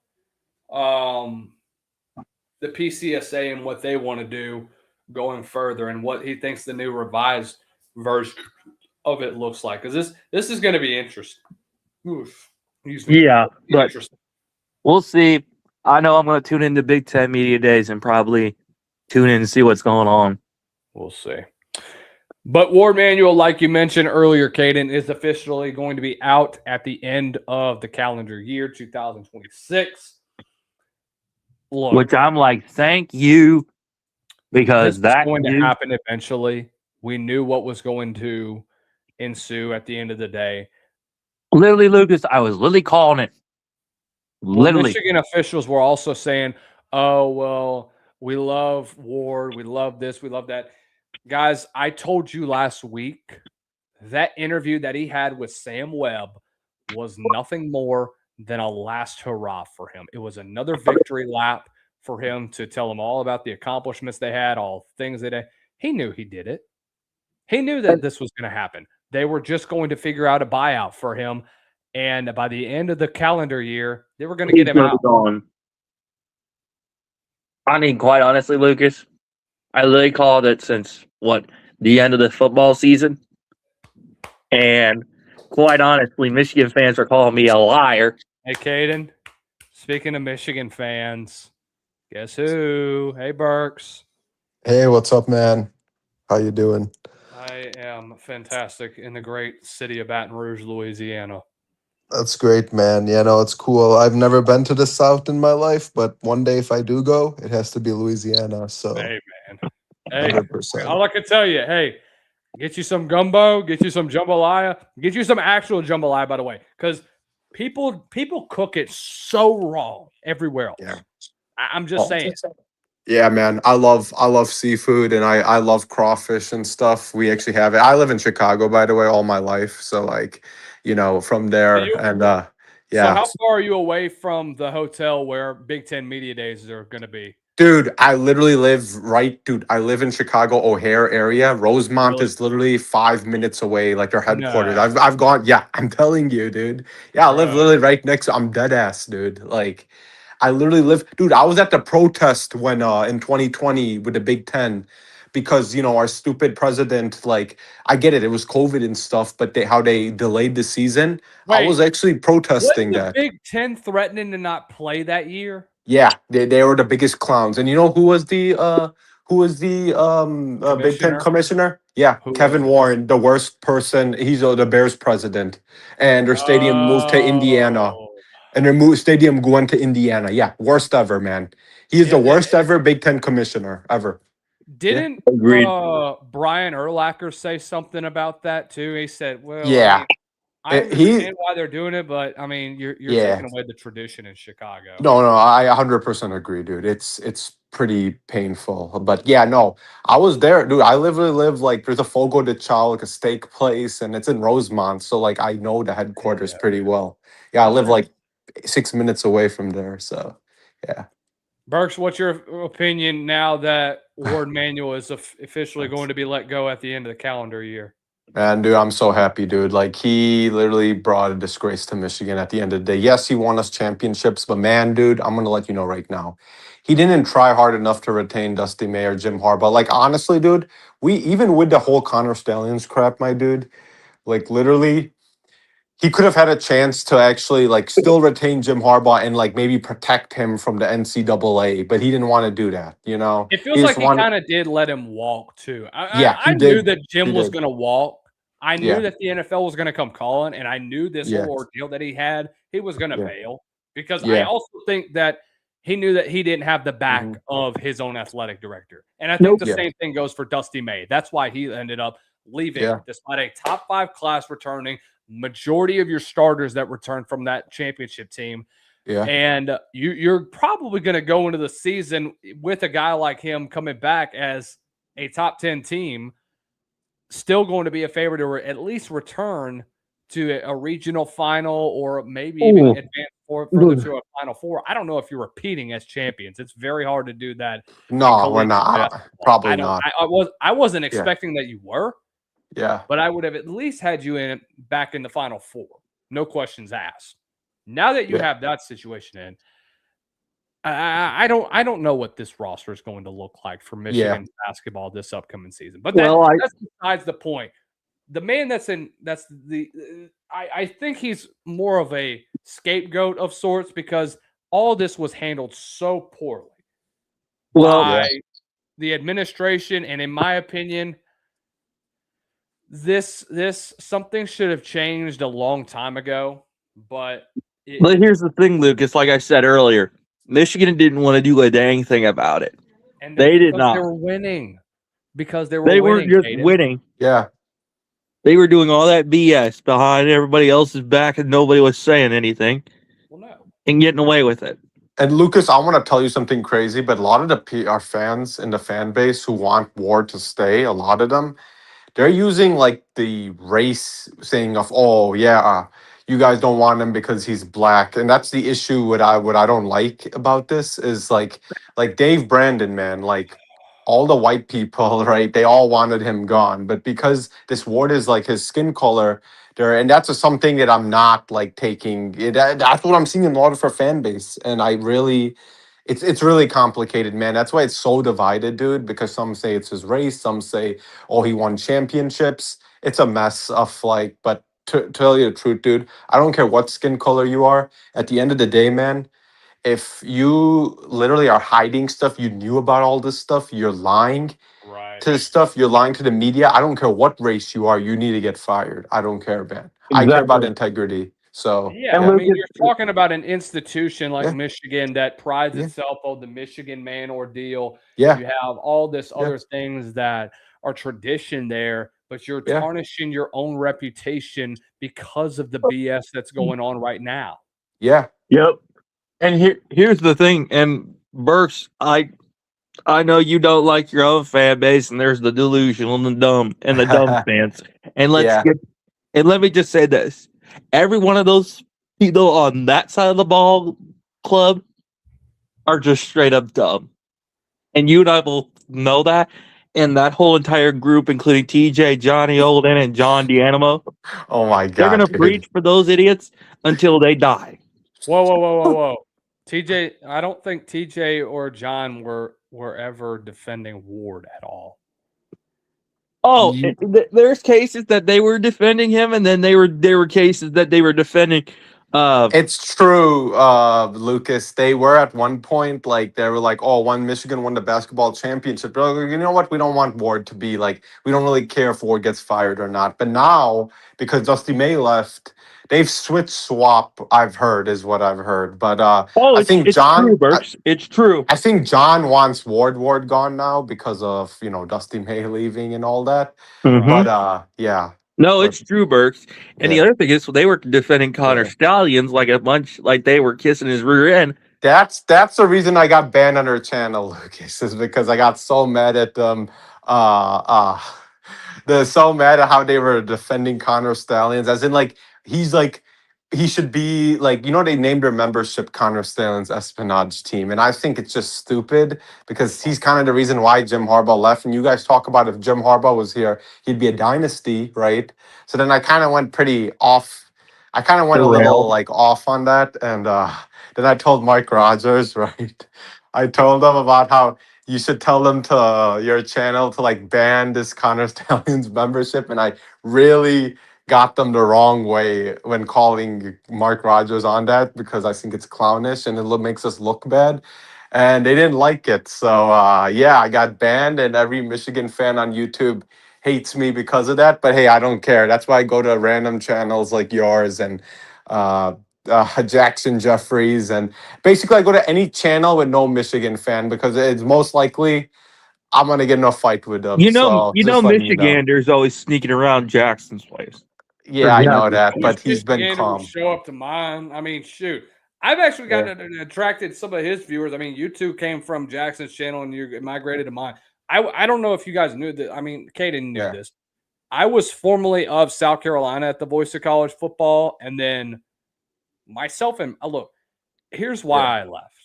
the PCSA and what they want to do going further and what he thinks the new revised version of it looks like. Because this is going to be interesting. Oof. Yeah, but we'll see. I know I'm going to tune into Big Ten Media Days and probably tune in and see what's going on. We'll see. But Warde Manuel, like you mentioned earlier, Caden, is officially going to be out at the end of the calendar year, 2026. Look, which I'm like, thank you, because that's going to happen eventually. We knew what was going to ensue at the end of the day. Literally, Lucas, I was literally calling it. Literally. Well, Michigan officials were also saying, oh, well, we love Warde. We love this. We love that. Guys, I told you last week that interview that he had with Sam Webb was nothing more than a last hurrah for him. It was another victory lap for him to tell them all about the accomplishments they had, all things they did. He knew he did it. He knew that this was going to happen. They were just going to figure out a buyout for him. And by the end of the calendar year, they were going to get him out. I mean, quite honestly, Lucas, I literally called it since, the end of the football season. And quite honestly, Michigan fans are calling me a liar. Hey, Caden, speaking of Michigan fans, guess who? Hey, Burks. Hey, what's up, man? How you doing? I am fantastic in the great city of Baton Rouge, Louisiana. That's great, man. Yeah, no, it's cool. I've never been to the South in my life, but one day if I do go, it has to be Louisiana. So, hey, man. Hey, 100%. all I can tell you, hey, get you some gumbo, get you some jambalaya, get you some actual jambalaya, by the way, because people cook it so wrong everywhere else. Yeah. I'm just saying. Yeah, man. I love seafood and I love crawfish and stuff. We actually have it. I live in Chicago, by the way, all my life. So like, from Are there you, and so yeah. how far are you away from the hotel where Big Ten Media Days are going to be? Dude, I literally live dude, I live in Chicago O'Hare area. Rosemont Really? is literally 5 minutes away, like their headquarters. No, I've gone, yeah, I'm telling you, dude. Yeah, I live bro. literally right next I'm dead ass, dude. Like I literally live, dude. I was at the protest when in 2020 with the Big Ten because our stupid president, like I get it, it was COVID and stuff, but how they delayed the season. I Wait, was actually wasn't protesting the that. Big Ten threatening to not play that year? Yeah, they were the biggest clowns. And you know who was the Big Ten Commissioner? commissioner? Yeah, Who was Kevin it? Warren, the worst person. He's the Bears president, and their stadium moved to Indiana, Oh, and their stadium went to Indiana. Yeah, worst ever, man. He is the yeah. worst ever Big Ten commissioner ever. Yeah, Didn't Agreed. Brian Urlacher say something about that too? He said, "Well, I yeah. mean, I He, understand why they're doing it, but I mean, you're yeah. taking away the tradition in Chicago." No, I 100% agree, dude. It's pretty painful. But yeah, no, I was there, dude. I literally live like there's a Fogo de Chao, like a steak place, and it's in Rosemont. So like I know the headquarters Yeah. pretty well. Yeah, I live Okay. like 6 minutes away from there. So yeah. Burks, what's your opinion now that Warde Manuel is officially going to be let go at the end of the calendar year? And dude, I'm so happy, dude. Like he literally brought a disgrace to Michigan at the end of the day. Yes, he won us championships, but man, dude, I'm gonna let you know right now. He didn't try hard enough to retain Dusty May or Jim Harbaugh. Like honestly, dude, we even with the whole Connor Stallions crap, my dude, like literally, he could have had a chance to actually like still retain Jim Harbaugh and like maybe protect him from the NCAA, but he didn't want to do that, It He feels just like he wanted, kind of did let him walk too. yeah, I he knew did. that Jim He was did. going to walk. I knew Yeah, that the NFL was going to come calling, and I knew this yeah, whole ordeal that he had, he was going to yeah, bail because I yeah. also think that he knew that he didn't have the back Hmm. of his own athletic director. And I think Nope. the Yeah, same thing goes for Dusty May. That's why he ended up leaving yeah, despite a top 5 class returning, majority of your starters that returned from that championship team. yeah. And you're probably going to go into the season with a guy like him coming back as a top 10 team, still going to be a favorite to at least return to a regional final or maybe even Ooh. advance further to a Final Four. I don't know if you're repeating as champions. It's very hard to do that in No, we're collegiate not. basketball. Probably not. I wasn't Yeah, expecting that you were, yeah, but I would have at least had you back in the Final Four. No questions asked. Now that you yeah, have that situation in, I don't know what this roster is going to look like for yeah, Michigan basketball this upcoming season. But Well, that's besides the point. The man that's the I think he's more of a scapegoat of sorts because all this was handled so poorly by yeah. the administration, and in my opinion, this something should have changed a long time ago. But But here's the thing, Lucas. Like I said earlier, Michigan didn't want to do a dang thing about it. and They did because not. they were winning, because they were They winning, weren't just Caden. winning. Yeah. They were doing all that BS behind everybody else's back, and nobody was saying anything Well, no. and getting away with it. And Lucas, I want to tell you something crazy, but a lot of our fans in the fan base who want Ward to stay, a lot of them, they're using like the race thing of, oh yeah, you guys don't want him because he's black, and that's the issue. What I don't like about this is like Dave Brandon, man, like all the white people, right? They all wanted him gone, but because this Ward is like his skin color, there, and that's something that I'm not like taking. That's what I'm seeing in a lot of our fan base, and I really. It's really complicated, man. That's why it's so divided, dude. Because some say it's his race, some say, oh, he won championships. It's a mess of like, but to tell you the truth, dude, I don't care what skin color you are. At the end of the day, man, if you literally are hiding stuff, you knew about all this stuff, you're lying Right. to the stuff, you're lying to the media. I don't care what race you are, you need to get fired. I don't care, man. I care about Exactly. integrity. So, Yeah, And I yeah, mean, Lucas, you're talking about an institution like yeah, Michigan that prides yeah, itself on the Michigan man ordeal. yeah, You have all this yeah, other things that are tradition there, but you're yeah. tarnishing your own reputation because of the BS that's going on right now. Yeah. yep. And here's the thing. And Burks, I know you don't like your own fan base, and there's the delusional and the dumb fans. And Yeah. let me just say this: every one of those people on that side of the ball club are just straight up dumb, and you and I both know that. And that whole entire group, including TJ, Johnny Olden, and John D'Animo, Oh my they're God, gonna dude. preach for those idiots until they die. Whoa. TJ, I don't think TJ or John were ever defending Ward at all. Oh, there's cases that they were defending him, and then there were cases that they were defending. It's true, Lucas. They were at one point like they were like, "Oh, Michigan won the basketball championship." They're like, you know what? We don't want Ward to be like. We don't really care if Ward gets fired or not. But now, because Dusty May left, they've swap. I've heard is what I've heard. But I think it's John. true, Burks. It's true. I think John wants Ward gone now because of Dusty May leaving and all that. Mhm. But yeah. No, But- it's Drew Burks. And the Yeah. other thing is, they were defending Connor Yeah. Stallions like a bunch, like they were kissing his rear end. That's the reason I got banned on her channel, Lucas, is because I got so mad at them. They're so mad at how they were defending Connor Stallions, as in like he should be like they named their membership Connor Stallions Espionage Team, and I think it's just stupid because he's kind of the reason why Jim Harbaugh left. And you guys talk about if Jim Harbaugh was here, he'd be a dynasty, right? So then I kind of went pretty off. I kind of went a little like off on that, and then I told Mike Rogers, right? I told him about how you should tell them to your channel to like ban this Connor Stallions membership, and I really got them the wrong way when calling Mark Rogers on that because I think it's clownish and makes us look bad, and they didn't like it. So yeah, I got banned, and every Michigan fan on YouTube hates me because of that. But hey, I don't care. That's why I go to random channels like yours and Jackson Jeffries, and basically I go to any channel with no Michigan fan because it's most likely I'm gonna get in a fight with them. So just letting you know. Michigander's always sneaking around Jackson's place. Yeah, I know that, I but wish he's been Michigander would calm. show up to mine. I mean, shoot. I've actually gotten attracted some of his viewers. I mean, you two came from Jackson's channel and you migrated to mine. I don't know if you guys knew that. I mean, Kaden knew this. I was formerly of South Carolina at the Voice of College Football, and then myself and look, here's why I left.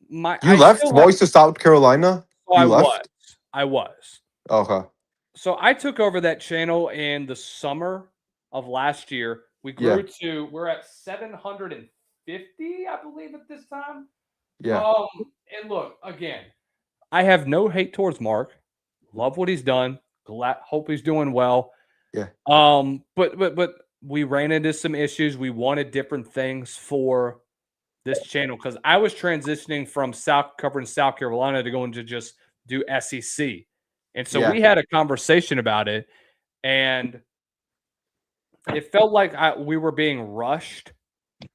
You left Voice of South Carolina? I was. Okay. So I took over that channel in the summer of last year. We grew we're at 750, I believe, at this time. Yeah. And look, again, I have no hate towards Mark. Love what he's done. Hope he's doing well. Yeah. But we ran into some issues. We wanted different things for this channel because I was transitioning from covering South Carolina to going to just do SEC. And so we had a conversation about it, and it felt like we were being rushed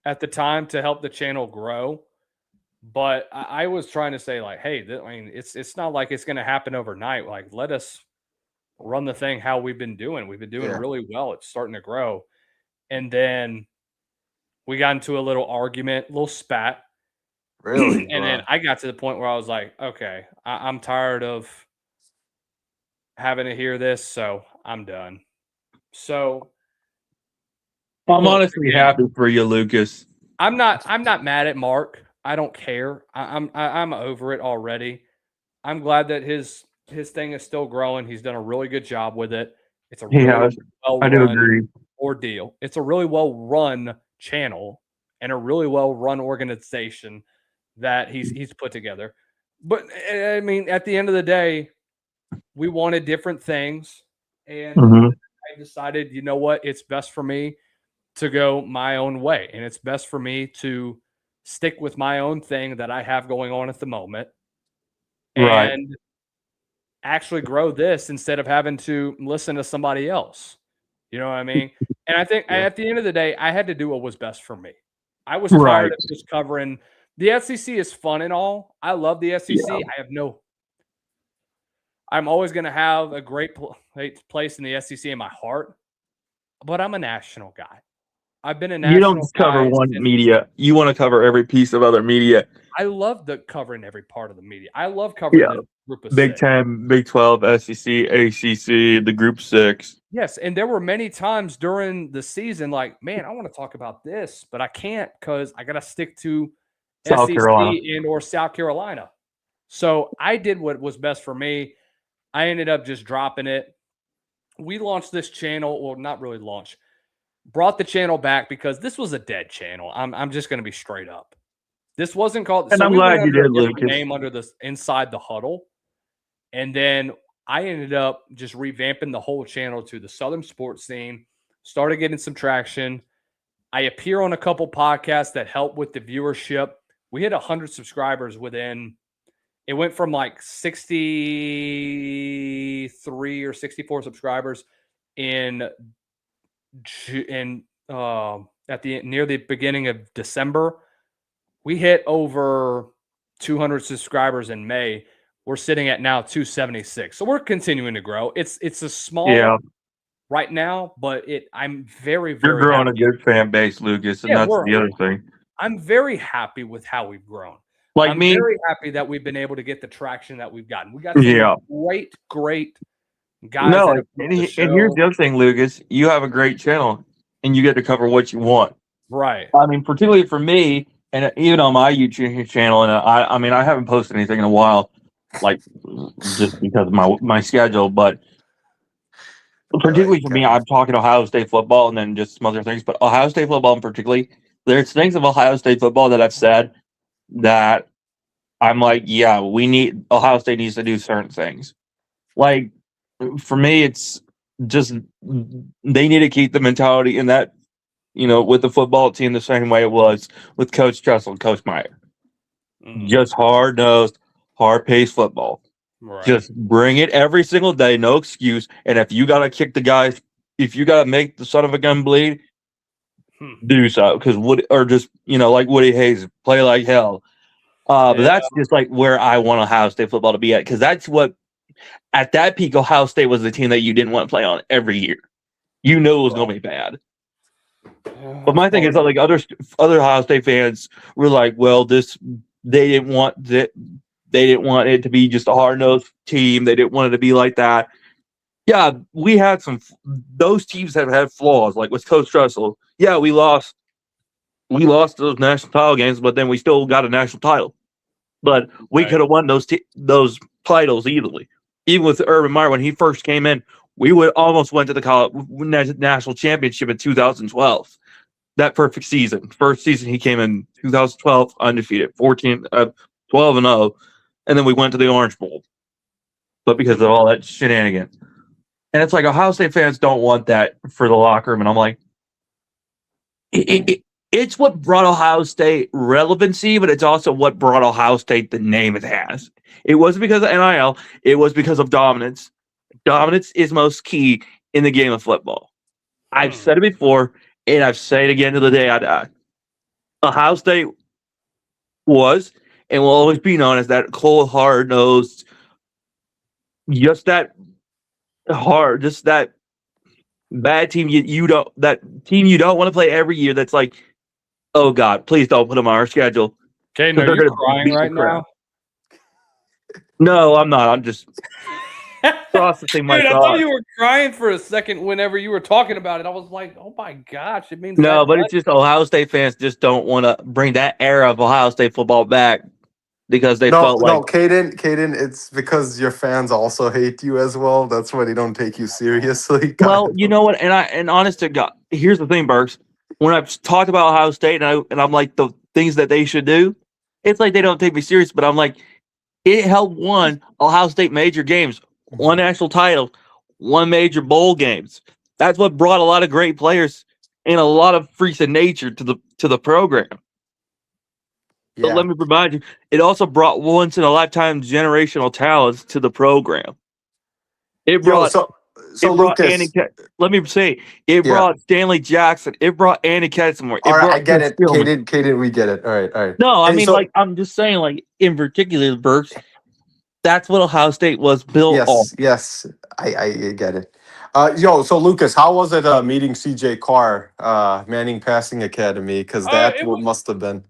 at the time to help the channel grow. But I was trying to say, like, hey, I mean, it's not like it's going to happen overnight. Like, let us run the thing how we've been doing. We've been doing really well. It's starting to grow. And then we got into a little argument, a little spat. Really? And then I got to the point where I was like, okay, I'm tired of having to hear this, so I'm done. So I'm honestly happy for you, Lucas. I'm not mad at Mark. I don't care. I'm over it already. I'm glad that his thing is still growing. He's done a really good job with it. It's a really well-run ordeal. It's a really well-run channel and a really well-run organization that he's put together. But I mean, at the end of the day, we wanted different things, and I decided, you know what, it's best for me to go my own way, and it's best for me to stick with my own thing that I have going on at the moment, and actually grow this instead of having to listen to somebody else. You know what I mean? And I think at the end of the day, I had to do what was best for me. I was tired of just covering the SEC. Is fun and all. I love the SEC. I'm always going to have a great place in the SEC in my heart, but I'm a national guy. I've been a national. You don't cover one media. You want to cover every piece of other media. I love covering every part of the media. I love covering Yeah. the group of Big six. 10, Big 12, SEC, ACC, the Group 6. Yes, and there were many times during the season, like, man, I want to talk about this, but I can't because I got to stick to South SEC Carolina. and or South Carolina. So I did what was best for me. I ended up just dropping it. We launched this channel, well, not really launched, brought the channel back because this was a dead channel. I'm just going to be straight up. This wasn't called. And so I'm we glad went you under did, a different Lucas. name under this Inside the Huddle, and then I ended up just revamping the whole channel to the Southern Sports Scene. Started getting some traction. I appear on a couple podcasts that help with the viewership. We hit 100 subscribers within. It went from like 63 or 64 subscribers in at the near the beginning of December. We hit over 200 subscribers in May. We're sitting at now 276. So we're continuing to grow. It's a small right now, but I'm very, very You're growing happy. a good fan base, Lucas, and Yeah, that's the other thing. I'm very happy with how we've grown. Like I'm me, very happy that we've been able to get the traction that we've gotten. We got some great guys. No, that and here's the other thing, Lucas. You have a great channel, and you get to cover what you want. Right. I mean, particularly for me, and even on my YouTube channel, and I mean, I haven't posted anything in a while, like just because of my schedule. But particularly for me, I'm talking Ohio State football, and then just some other things. But Ohio State football, in particularly, there's things of Ohio State football that I've said that I'm like, yeah, Ohio State needs to do certain things. Like, for me, it's just they need to keep the mentality in that, with the football team the same way it was with Coach Tressel and Coach Meyer. Just hard-nosed, hard-paced football. Right. Just bring it every single day, no excuse. And if you got to kick the guys, if you got to make the son of a gun bleed, do so. Because like Woody Hayes, play like hell. But that's just like where I want Ohio State football to be at, because that's what, at that peak, Ohio State was the team that you didn't want to play on every year. You knew it was going to be bad. But my thing is that, like, other Ohio State fans were like, well, they didn't want it to be just a hard-nosed team. They didn't want it to be like that. Yeah, we had those teams have had flaws, like with Coach Tressel. Yeah, we lost those national title games, but then we still got a national title. But we could have won those titles easily. Even with Urban Meyer, when he first came in, we almost went to the national championship in 2012. That perfect season. First season he came in 2012, undefeated, 12-0, and then we went to the Orange Bowl. But because of all that shenanigans. And it's like Ohio State fans don't want that for the locker room. And I'm like, it's what brought Ohio State relevancy, but it's also what brought Ohio State the name it has. It wasn't because of NIL. It was because of dominance. Dominance is most key in the game of football. I've said it before, and I've said it again to the day I die. Ohio State was and will always be known as that cold, hard-nosed, just that bad team you don't want to play every year. That's like, oh God, please don't put them on our schedule. Okay, are you crying right now? No, I'm not. I'm just processing my thoughts. I thought you were crying for a second whenever you were talking about it. I was like, oh my gosh, it means no, but it's just Ohio State fans just don't want to bring that era of Ohio State football back because they felt like. No, Caden, it's because your fans also hate you as well. That's why they don't take you seriously. Well, you know what? And honest to God, here's the thing, Burks. When I've talked about Ohio State and I'm like the things that they should do, it's like they don't take me serious. But I'm like, it helped won Ohio State major games, one national title, one major bowl games. That's what brought a lot of great players and a lot of freaks of nature to the program. Yeah. But let me remind you, it also brought once in a lifetime generational talents to the program. It brought Lucas, let me say, it brought Stanley Jackson. It brought Andy Ketchmore. All right, I get it. Caden, we get it. All right. No, I mean, I'm just saying, like, in particular, Burks, that's what Ohio State was built on. Yes, I get it. So Lucas, how was it meeting CJ Carr, Manning Passing Academy? Because that must have been.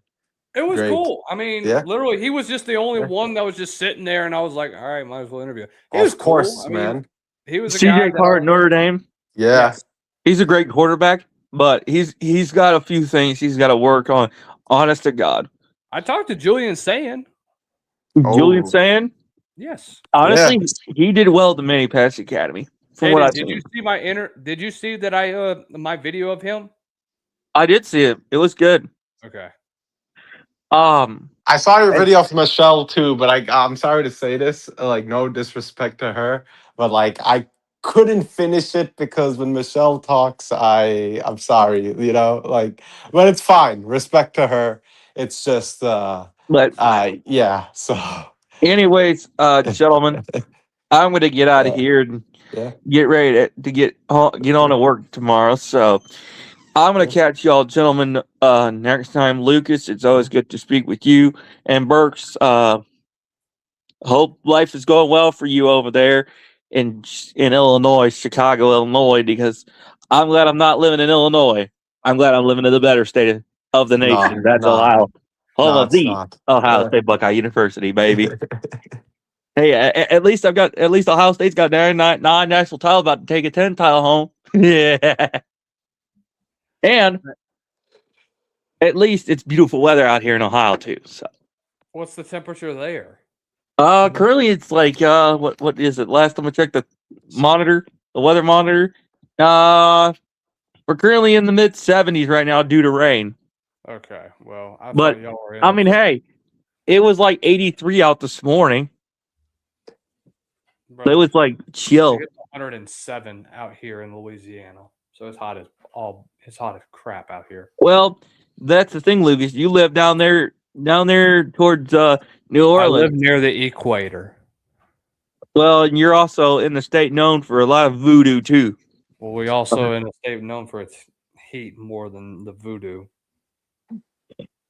It was Great. cool. I mean, Yeah. literally, he was just the only Yeah. one that was just sitting there, and I was like, all right, might as well interview him. He Of was course, cool. I mean, man. he was a guy CJ Carr, Notre Dame. Yeah. Yes. He's a great quarterback, but he's got a few things he's got to work on. Honest to God, I talked to Julian saying, Julian Oh. saying yes. honestly, he did well at the Mini Pass Academy. From what Hayden, I've did you seen, see my Did you see that I my video of him? I did see it. It was good. Okay. I saw your And- video of Michelle too, but I'm sorry to say this, like no disrespect to her, but like I couldn't finish it because when Michelle talks, I'm sorry, like, but it's fine. Respect to her. It's just but yeah, so anyways, gentlemen, I'm going to get out of yeah, here and yeah. get ready to get on to work tomorrow. So I'm going to catch y'all, gentlemen, next time. Lucas, it's always good to speak with you. And Burks, hope life is going well for you over there in Illinois, Chicago, Illinois, because I'm glad I'm not living in Illinois. I'm glad I'm living in the better state of the No, nation. That's no, Ohio, home no, of it's the not. Ohio State Buckeye University, baby. Hey, at least Ohio State's got nine national title, about to take a 10 title home. Yeah, and at least it's beautiful weather out here in Ohio too. So, What's the temperature there? currently it's like what is it? Last time I checked the weather monitor, we're currently in the mid 70s right now due to rain. Okay. Well, I But thought y'all were in. I mean, hey, it was like 83 out this morning. Bro, It was like chill. it's 107 out here in Louisiana, so it's hot as crap out here. Well, that's the thing, Lucas. You live down there towards New I Orleans. live near the equator. Well, and you're also in the state known for a lot of voodoo too. Well, we also in a state known for its heat more than the voodoo.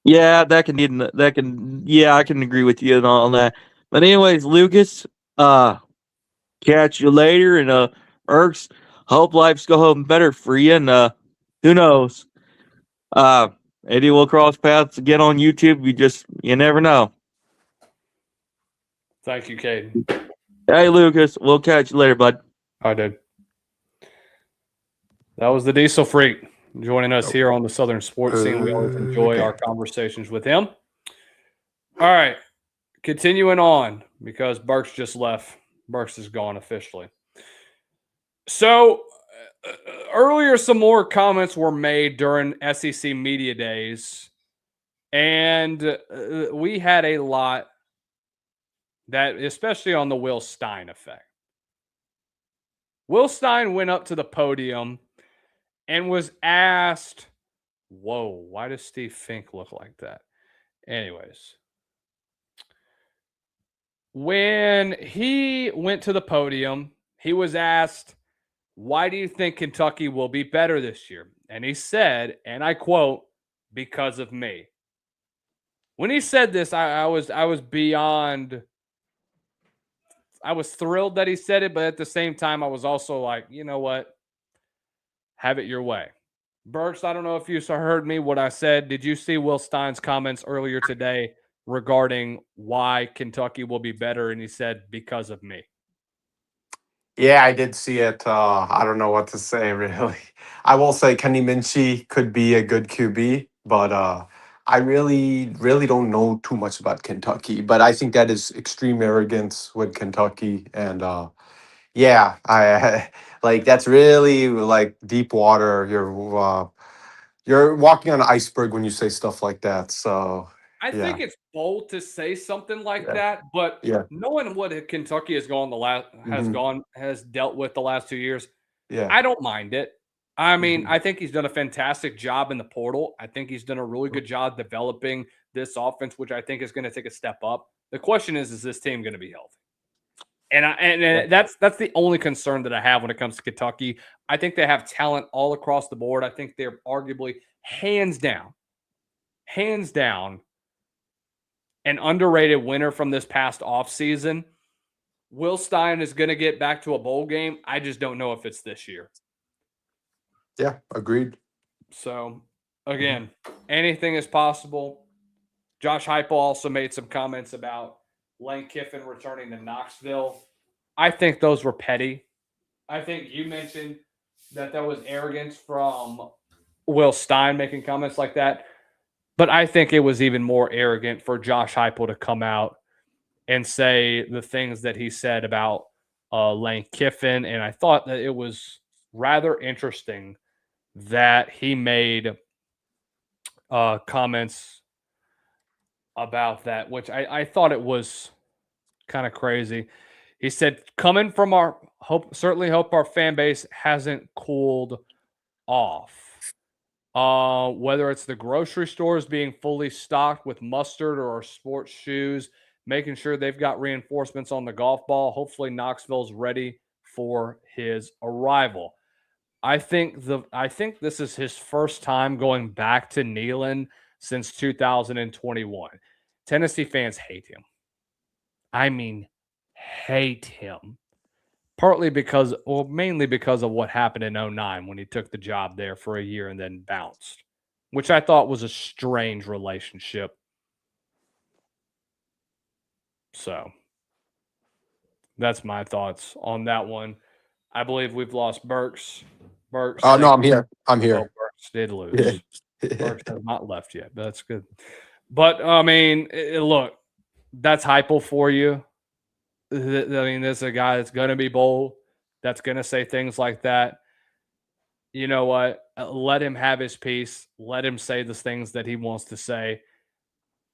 Yeah, I can agree with you on that. But anyways, Lucas, catch you later, and Erks, hope life's going better for you, and who knows? Maybe we'll cross paths again on YouTube. You never know. Thank you, Caden. Hey, Lucas, we'll catch you later, bud. I did. That was the Diesel Freak joining us here on the Southern Sports Scene. We always enjoy our conversations with him. All right, continuing on because Burks just left. Burks is gone officially. So earlier, some more comments were made during SEC Media Days, and we had a lot that, especially on the Will Stein effect. Will Stein went up to the podium and was asked, whoa, why does Steve Fink look like that? Anyways, when he went to the podium, he was asked, why do you think Kentucky will be better this year? And he said, and I quote, because of me. When he said this, I was thrilled that he said it, but at the same time, I was also like, you know what? Have it your way. Burks, I don't know if you heard me, what I said. Did you see Will Stein's comments earlier today regarding why Kentucky will be better? And he said, because of me. Yeah, I did see it. I don't know what to say, really. I will say Kenny Minchie could be a good QB, but I really don't know too much about Kentucky. But I think that is extreme arrogance with Kentucky. And yeah, I like that's really like deep water. You're walking on an iceberg when you say stuff like that. So I think yeah, it's bold to say something like yeah, that, but yeah, knowing what Kentucky has dealt with the last 2 years, yeah. I don't mind it. I mean, Mhm. I think he's done a fantastic job in the portal. I think he's done a really good job developing this offense, which I think is going to take a step up. The question is this team going to be healthy? And that's the only concern that I have when it comes to Kentucky. I think they have talent all across the board. I think they're arguably hands down, an underrated winner from this past offseason. Will Stein is going to get back to a bowl game. I just don't know if it's this year. Yeah, agreed. So, again, anything is possible. Josh Heupel also made some comments about Lane Kiffin returning to Knoxville. I think those were petty. I think you mentioned that there was arrogance from Will Stein making comments like that. But I think it was even more arrogant for Josh Heupel to come out and say the things that he said about Lane Kiffin. And I thought that it was rather interesting that he made comments about that, which I thought it was kind of crazy. He said, coming from our certainly hope our fan base hasn't cooled off. Whether it's the grocery stores being fully stocked with mustard or sports shoes, making sure they've got reinforcements on the golf ball. Hopefully Knoxville's ready for his arrival. I think this is his first time going back to Neyland since 2021. Tennessee fans hate him. I mean, hate him. Partly because, well, mainly because of what happened in 2009 when he took the job there for a year and then bounced, which I thought was a strange relationship. So that's my thoughts on that one. I believe we've lost Burks. Oh, no, I'm here. I'm here. Oh, Burks did lose. Burks has not left yet, but that's good. But, I mean, look, that's Heupel for you. I mean, this is a guy that's going to be bold, that's going to say things like that. You know what? Let him have his piece. Let him say the things that he wants to say.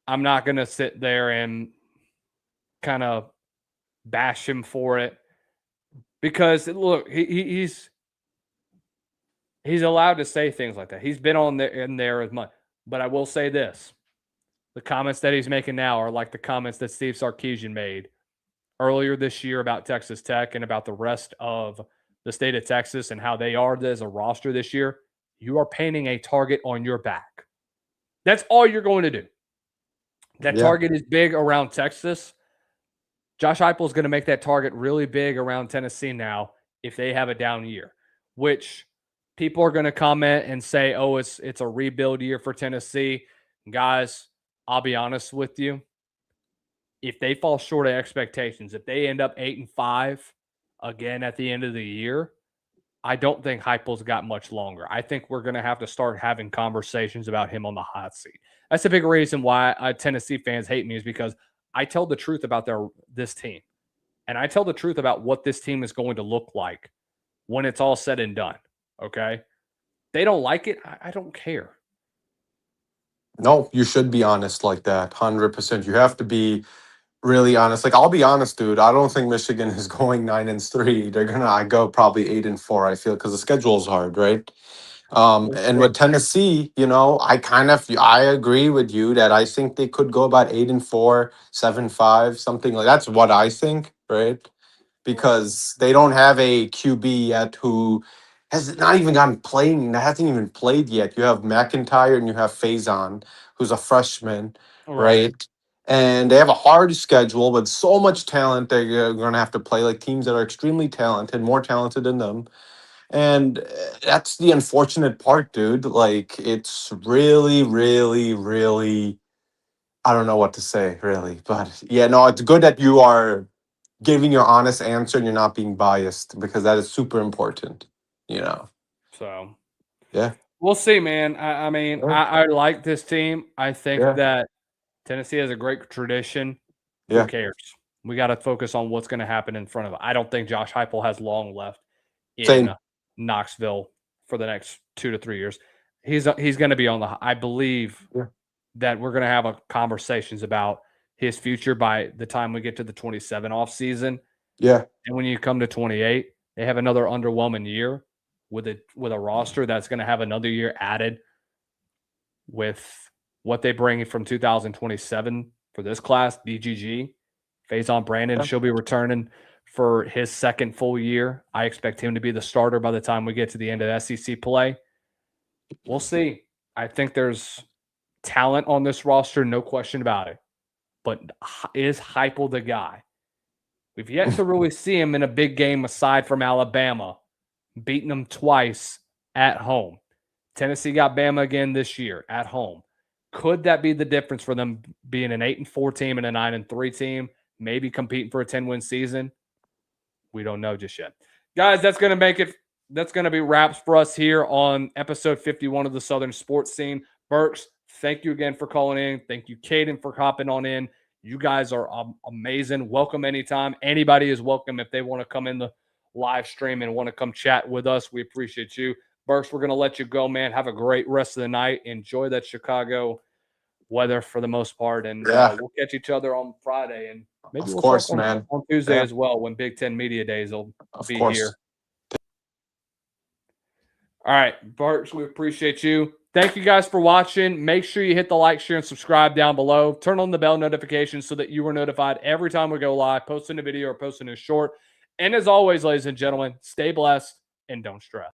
I'm not going to sit there and kind of bash him for it because, look, he's allowed to say things like that. He's been in there as much. But I will say this. The comments that he's making now are like the comments that Steve Sarkisian made earlier this year about Texas Tech and about the rest of the state of Texas and how they are as a roster this year. You are painting a target on your back. That's all you're going to do. That target is big around Texas. Josh Heupel is going to make that target really big around Tennessee now if they have a down year, which people are going to comment and say, oh, it's a rebuild year for Tennessee. Guys, I'll be honest with you. If they fall short of expectations, if they end up 8-5 again at the end of the year, I don't think Heupel's got much longer. I think we're going to have to start having conversations about him on the hot seat. That's a big reason why Tennessee fans hate me is because I tell the truth about this team. And I tell the truth about what this team is going to look like when it's all said and done. Okay? They don't like it. I don't care. No, you should be honest like that. 100%. You have to be really honest. Like, I'll be honest, dude. I don't think Michigan is going 9-3. They're gonna go probably 8-4. I feel because the schedule's hard, right? And with Tennessee, I agree with you that I think they could go about 8-4, 7-5, something like that's what I think, right? Because they don't have a QB yet who has not even hasn't even played yet. You have McIntyre and you have Faison, who's a freshman, right? And they have a hard schedule with so much talent they're going to have to play like teams that are extremely talented, more talented than them. And that's the unfortunate part, dude. Like, it's really, really, really, I don't know what to say, really. But yeah, no, it's good that you are giving your honest answer and you're not being biased because that is super important, So, yeah. We'll see, man. I mean, I like this team. I think that Tennessee has a great tradition. Who cares? We got to focus on what's going to happen in front of it. I don't think Josh Heupel has long left in Knoxville for the next 2 to 3 years. He's going to be on the. I believe that we're going to have conversations about his future by the time we get to the 27 off season. Yeah, and when you come to 28, they have another underwhelming year with a roster that's going to have another year added with what they bring from 2027 for this class. DGG, Faison Brandon, she'll be returning for his second full year. I expect him to be the starter by the time we get to the end of SEC play. We'll see. I think there's talent on this roster, no question about it. But is Heupel the guy? We've yet to really see him in a big game aside from Alabama, beating them twice at home. Tennessee got Bama again this year at home. Could that be the difference for them being an 8-4 team and a 9-3 team, maybe competing for a 10-win season? We don't know just yet. Guys, that's going to make it. That's going to be wraps for us here on episode 51 of the Southern Sports Scene. Burks, thank you again for calling in. Thank you, Caden, for hopping on in. You guys are amazing. Welcome anytime. Anybody is welcome if they want to come in the live stream and want to come chat with us. We appreciate you. Burks, we're going to let you go, man. Have a great rest of the night. Enjoy that Chicago weather for the most part. And we'll catch each other on Friday. And maybe Of we'll course, talk man. on Tuesday as well when Big Ten Media Days will be here. All right, Burks, we appreciate you. Thank you guys for watching. Make sure you hit the like, share, and subscribe down below. Turn on the bell notifications so that you are notified every time we go live, posting a video or posting a short. And as always, ladies and gentlemen, stay blessed and don't stress.